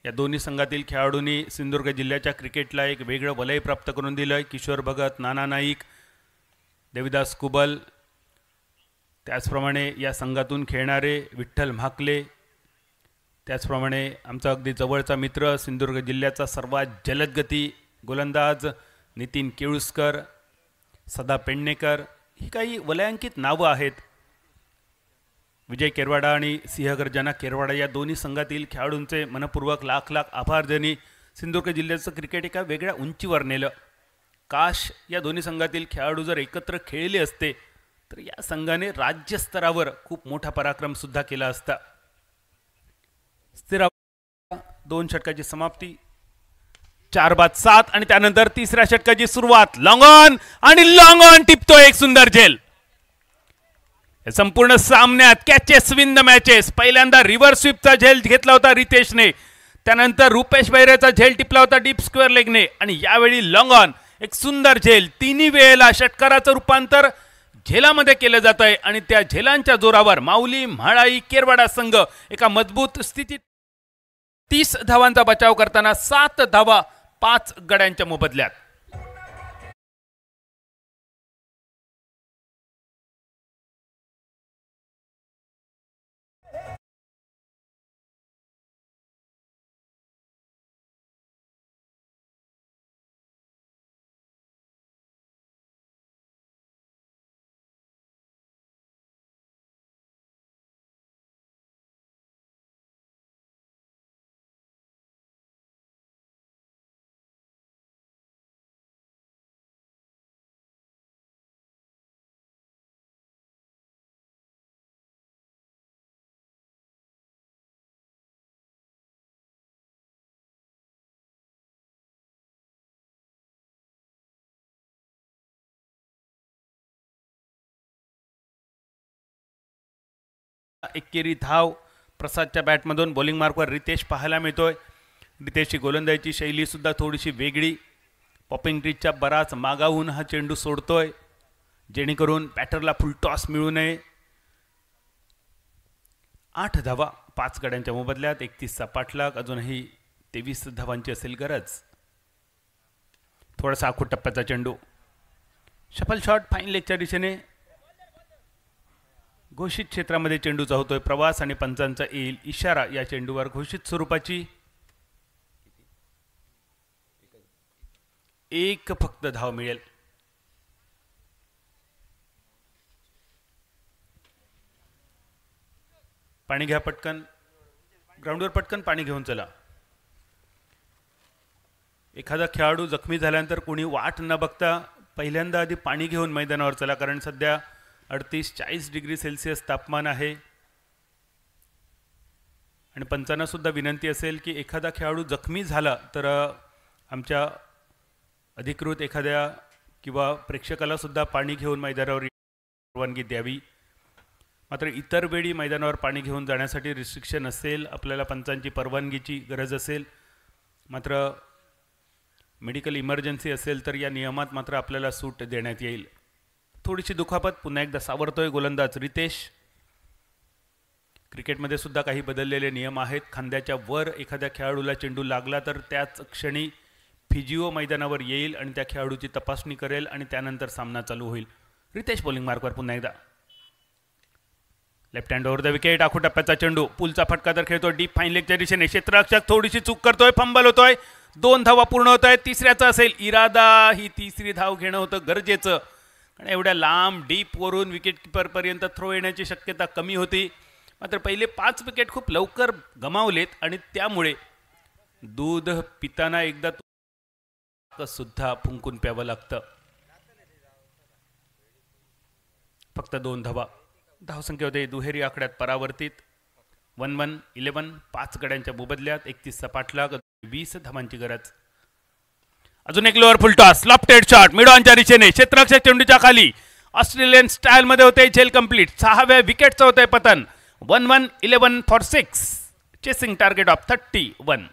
या दोन्ही संघातील खेळाडूंनी सिंधुदुर्ग जिल्ह्याच्या क्रिकेटला एक वेगळं वलय प्राप्त करून दिलं आहे. किशोर भगत, नाना नाईक, देविदास कुबल, त्याचप्रमाणे या संघातून खेळणारे विठ्ठल म्हाकले, त्याचप्रमाणे आमचा अगदी जवळचा मित्र सिंधुदुर्ग जिल्ह्याचा सर्वात जलदगती गोलंदाज नितीन केळुसकर, सदा पेडणेकर, ही काही वलयांकित नावं आहेत. विजय केरवाडा आणि सिंहगर्जना केरवाडा या दोन्ही संघातील खेळाडूंचे मनपूर्वक लाख लाख आभार, ज्यांनी सिंधुदुर्ग जिल्ह्याचं क्रिकेट एका वेगळ्या उंचीवर नेलं. काश या दोन्ही संघातील खेळाडू जर एकत्र खेळले असते तर या संघाने राज्यस्तरावर खूप मोठा पराक्रम सुद्धा केला असता. स्थिर 2 षटकाची समाप्ती. 4 बाद 7 आणि त्यानंतर तिसऱ्या षटकाची सुरुवात. लॉंग ऑन आणि लॉंग ऑन टिपतो एक सुंदर झेल. संपूर्ण सामन्यात कॅचेस विन द मॅचेस. पहिल्यांदा रिव्हर्स स्वीपचा झेल घेतला होता रितेशने, त्यानंतर रुपेश बहिरेचा झेल टिपला होता डीप स्क्वेअर लेगने आणि यावेळी लॉंग ऑन एक सुंदर झेल. तिन्ही वेळेला षटकाराचं रूपांतर झेलामध्ये केलं जात आहे आणि त्या झेलांच्या जोरावर माऊली म्हाळाई केरवाडा संघ एका मजबूत स्थितीत 30 धावांचा बचाव करताना 7 धावा 5 गड्यांच्या मोबदल्यात. एकेरी धाव प्रसादच्या बॅटमधून बॉलिंग मार्कवर रितेश पाहायला मिळतोय. रितेशची गोलंदाजीची शैली सुद्धा थोडीशी वेगळी. पॉपिंग ट्रीजच्या बराच मागाहून हा चेंडू सोडतोय. जेणेकरून बॅटरला फुल टॉस मिळू नये. 8 धावा 5 गड्यांच्या मोबदल्यात 31चा पाठलाग. अजूनही 23 धावांची असेल गरज. थोडासा आखूड टप्प्याचा चेंडू. शफल शॉट फाईन लेगच्या दिशेने. घोषित क्षेत्रामध्ये चेंडूचा होतोय प्रवास आणि पंचांचा येईल इशारा. या चेंडूवर घोषित स्वरूपाची एक फक्त धाव मिळेल. पाणी घ्या पटकन. ग्राउंडवर पटकन पाणी घेऊन चला. एखादा खेळाडू जखमी झाल्यानंतर कोणी वाट न बघता पहिल्यांदा आधी पाणी घेऊन मैदानावर चला, कारण सध्या 38-40 डिग्री सेल्सिअस तापमान आहे. आणि पंचांना सुद्धा विनंती असेल की एखादा खेळाडू जखमी झाला तर आमच्या अधिकृत एखाद्या किंवा प्रेक्षकाला सुद्धा पाणी घेऊन मैदानावर परवानगी द्यावी. मात्र इतर वेळी मैदानावर पाणी घेऊन जाण्यासाठी रिस्ट्रिक्शन असेल, आपल्याला पंचांची परवानगीची गरज असेल. मात्र मेडिकल इमर्जन्सी असेल तर या नियमात मात्र आपल्याला सूट देण्यात येईल. थोडीशी दुखापत. पुन्हा एकदा सावरतोय गोलंदाज रितेश. क्रिकेटमध्ये सुद्धा काही बदललेले नियम आहेत. खांद्याच्या वर एखाद्या खेळाडूला चेंडू लागला तर त्याच क्षणी फिजिओ मैदानावर येईल आणि त्या खेळाडूची तपासणी करेल आणि त्यानंतर सामना चालू होईल. रितेश बॉलिंग मार्कवर पुन्हा एकदा. Left hand over the wicket. आखूड टप्प्याचा चेंडू. पुलचा फटका तर खेळतोय डीप फाईन लेगच्या दिशेने. क्षेत्ररक्षक थोडीशी चूक करतोय, फंबल होतोय. 2 धावा पूर्ण होत आहेत. तिसऱ्याचा असेल इरादा. ही तिसरी धाव घेणं होतं गरजेचं, कारण एवढ्या लांब डीप वरून विकेट किपर पर्यंत थ्रो येण्याची शक्यता कमी होती. मात्र पहिले 5 विकेट खूप लवकर गमावलेत आणि त्यामुळे दूध पिताना एकदा सुद्धा फुंकून प्यावं लागतं. फक्त 2 धावा. धावसंख्या होते दुहेरी आकड्यात परावर्तित. 1-1-11 5 गड्यांच्या मोबदल्यात 31चा पाठलाग. 20 धावांची गरज. अजून एक lower full toss. Lofted shot मिडॉनच्या दिशेने. क्षेत्ररक्षक चेंडूच्या खाली. ऑस्ट्रेलियन स्टाईल मध्ये होते झेल कंप्लीट. 6व्या विकेटचं होतंय पतन. 1-1-11 फॉर 6. Chasing target of 31.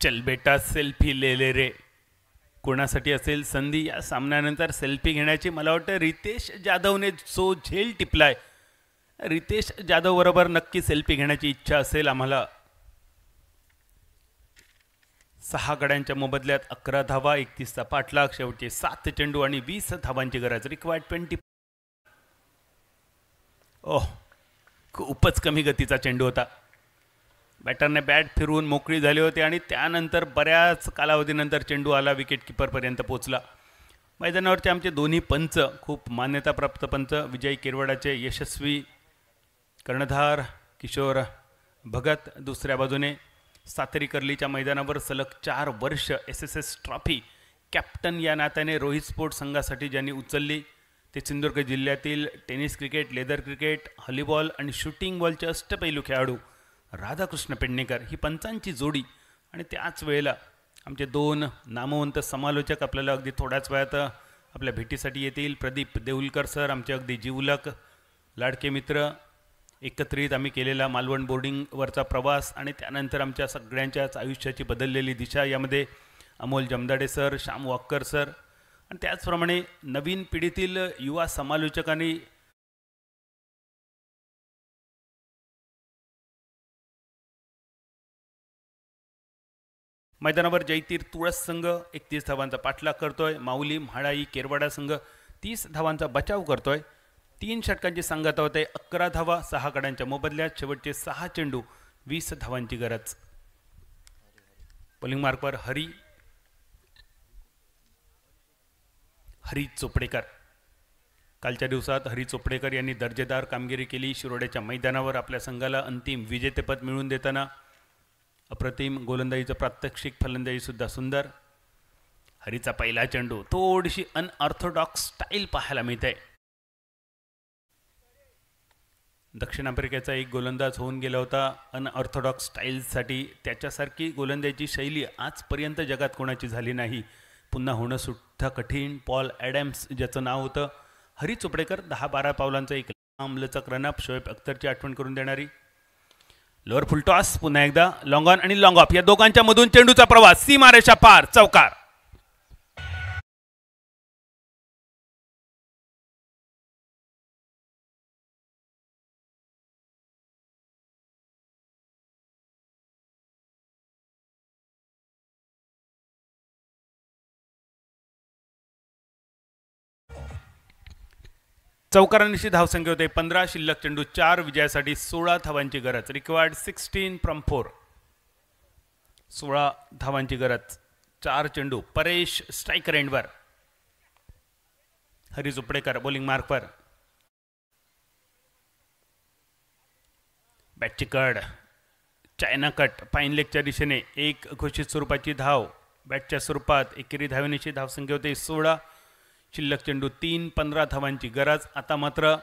चल बेटा सेल्फी ले रे. कोणासाठी असेल संधी या सामन्यानंतर सेल्फी घेण्याची. मला वाटतं रितेश जाधवने जो झेल टिपलाय, रितेश जाधव बरोबर नक्की सेल्फी घेण्याची इच्छा असेल आम्हाला. 6 गड्यांच्या मोबदल्यात 11 धावा 31चा पाठलाग. शेवटचे 7 चेंडू आणि 20 धावांची गरज. रिक्वायर्ड 20. ओह, खूपच कमी गतीचा चेंडू होता. बॅटरने बॅट फिरवून मोकळी झाली होती आणि त्यानंतर बऱ्याच कालावधीनंतर चेंडू आला विकेट किपरपर्यंत पोहोचला. मैदानावरचे आमचे दोन्ही पंच खूप मान्यताप्राप्त पंच. विजय केरवाडाचे यशस्वी कर्णधार किशोर भगत. दुसऱ्या बाजूने सातेरी कर्लीच्या मैदानावर सलग 4 वर्ष SSS ट्रॉफी कॅप्टन या नात्याने रोहित स्पोर्ट संघासाठी ज्यांनी उचलली ते सिंधुदुर्ग जिल्ह्यातील tennis cricket, leather cricket, volleyball आणि शूटिंग बॉलचे अष्टपैलू खेळाडू राधाकृष्ण पेडणेकर ही पंचांची जोडी. आणि त्याच वेळेला आमचे 2 नामवंत समालोचक आपल्याला अगदी थोड्याच वेळात आपल्या भेटीसाठी येतील. प्रदीप देऊलकर सर, आमचे अगदी जिवलक लाडके मित्र. एकत्रित आम्ही केलेला मालवण बोर्डिंगवरचा प्रवास आणि त्यानंतर आमच्या सगळ्यांच्याच आयुष्याची बदललेली दिशा, यामध्ये अमोल जमदाडे सर, श्याम वाक्कर सर आणि त्याचप्रमाणे नवीन पिढीतील युवा समालोचकांनी मैदानावर जयतीर तुळस संघ 31 धावांचा पाठलाग करतोय. माऊली म्हाळाई केरवाडा संघ 30 धावांचा बचाव करतोय. 3 षटकांची सांगता होते. 11 धावा 6 गड्यांच्या मोबदल्यात. शेवटचे 6 चेंडू 20 धावांची गरज. बॉलिंग मार्कवर हरी चोपडेकर. कालच्या दिवसात हरी चोपडेकर यांनी दर्जेदार कामगिरी केली. शिरोड्याच्या मैदानावर आपल्या संघाला अंतिम विजेतेपद मिळवून देताना अप्रतिम गोलंदाजीचं प्रात्यक्षिक, फलंदाजीसुद्धा सुंदर. हरीचा पहिला चेंडू थोडीशी अनऑर्थोडॉक्स स्टाईल पाहायला मिळते. दक्षिण आफ्रिकेचा एक गोलंदाज होऊन गेला होता अनऑर्थोडॉक्स स्टाईलसाठी. त्याच्यासारखी गोलंदाजी शैली आजपर्यंत जगात कोणाची झाली नाही. पुन्हा होणं सुद्धा कठीण. पॉल ॲडम्स ज्याचं नाव होतं. हरी चोपडेकर 10-12 पावलांचा एक लांबलचक रनअप, शोएब अख्तरची आठवण करून देणारी. लोअर फुल टॉस, पुन्हा एकदा लॉंग ऑन आणि लॉंग ऑफ या दोघांच्या मधून चेंडूचा प्रवास, सीमारेषा पार, चौकार. चौकारांनिशी धावसंख्या होते 15. शिल्लक चेंडू 4 विजयासाठी 16 धावांची गरज. Required 16 from 4. 16 धावांची गरज. 4 चेंडू. परेश स्ट्रायकर एंडवर. हरी चोपडेकर बॉलिंग मार्कवर. बॅटची कड, चायना कट, फाईन लेगच्या दिशेने एक घोषित स्वरूपाची धाव. बॅटच्या स्वरूपात एकेरी धावेनिशी धावसंख्या होते 16. शिल्लक चेंडू 3. 15 धावांची गरज. आता मात्र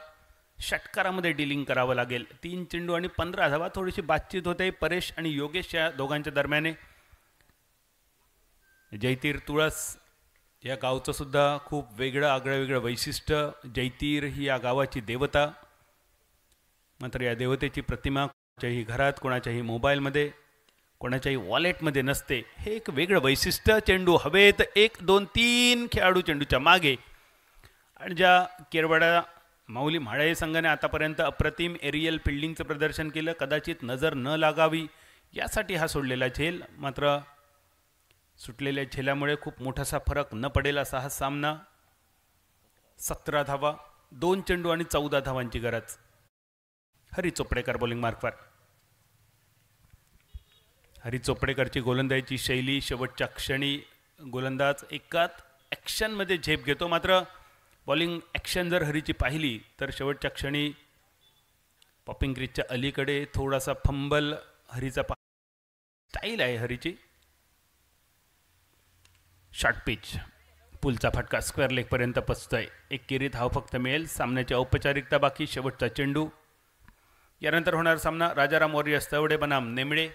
षटकारामध्ये डिलिंग करावं लागेल. 3 चेंडू आणि 15 धावा. थोडीशी बातचीत होते परेश आणि योगेश या दोघांच्या दरम्याने. जयतीर तुळस या गावचं सुद्धा खूप वेगळं आगळं वैशिष्ट्य. जयतीर ही या गावाची देवता. मात्र या देवतेची प्रतिमा कोणाच्याही घरात, कोणाच्याही मोबाईलमध्ये, कोणाच्याही वॉलेटमध्ये नसते. हे एक वेगळं वैशिष्ट्य. चेंडू हवेत. 1 2 3 खेळाडू चेंडूच्या मागे. आणि ज्या केरवाडा माऊली म्हाळे संघाने आतापर्यंत अप्रतिम एरियल फिल्डिंगचं प्रदर्शन केलं, कदाचित नजर न लागावी यासाठी हा सोडलेला झेल. मात्र सुटलेल्या झेलामुळे खूप मोठासा फरक न पडेल असा हा सामना. 17 धावा, 2 चेंडू आणि 14 धावांची गरज. हरी चोपडेकर बॉलिंग मार्कवर. हरी चोपडेकरची गोलंदाजीची शैली, शेवटच्या क्षणी गोलंदाज एकाच ॲक्शनमध्ये झेप घेतो. मात्र बॉलिंग ॲक्शन जर हरीची पाहिली तर शेवटच्या क्षणी पॉपिंग क्रीजच्या अलीकडे थोडासा फंबल हरीचा स्टाईल आहे हरीची. शॉर्ट पिच, पुलचा फटका स्क्वेअर लेगपर्यंत पोचतोय. एकेरी धाव फक्त मिळेल. सामन्याची औपचारिकता बाकी. शेवटचा चेंडू. यानंतर होणार सामना राजाराम वॉरियर्स तवडे बनाम नेमळे.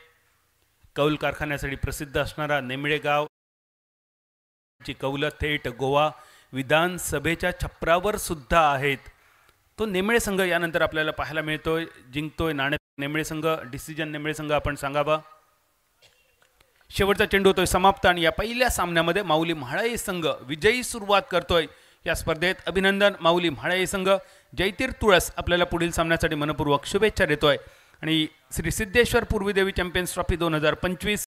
कौल कारखान्यासाठी प्रसिद्ध असणारा नेमळे गाव ची कौल थेट गोवा विधानसभेच्या छपरावर सुद्धा आहेत. तो नेमळे संघ यानंतर आपल्याला पाहायला मिळतोय. जिंकतोय नाणे नेमळे संघ. डिसिजन नेमळे संघ आपण सांगावा. शेवटचा चेंडू होतोय समाप्त. आणि या पहिल्या सामन्यामध्ये माऊली म्हाळे संघ विजयी सुरुवात करतोय. या स्पर्धेत अभिनंदन माऊली म्हाळे संघ. जयतीर तुळस आपल्याला पुढील सामन्यासाठी मनपूर्वक शुभेच्छा देतोय. आणि श्री सिद्धेश्वर पूर्वी देवी चॅम्पियन्स ट्रॉफी 2025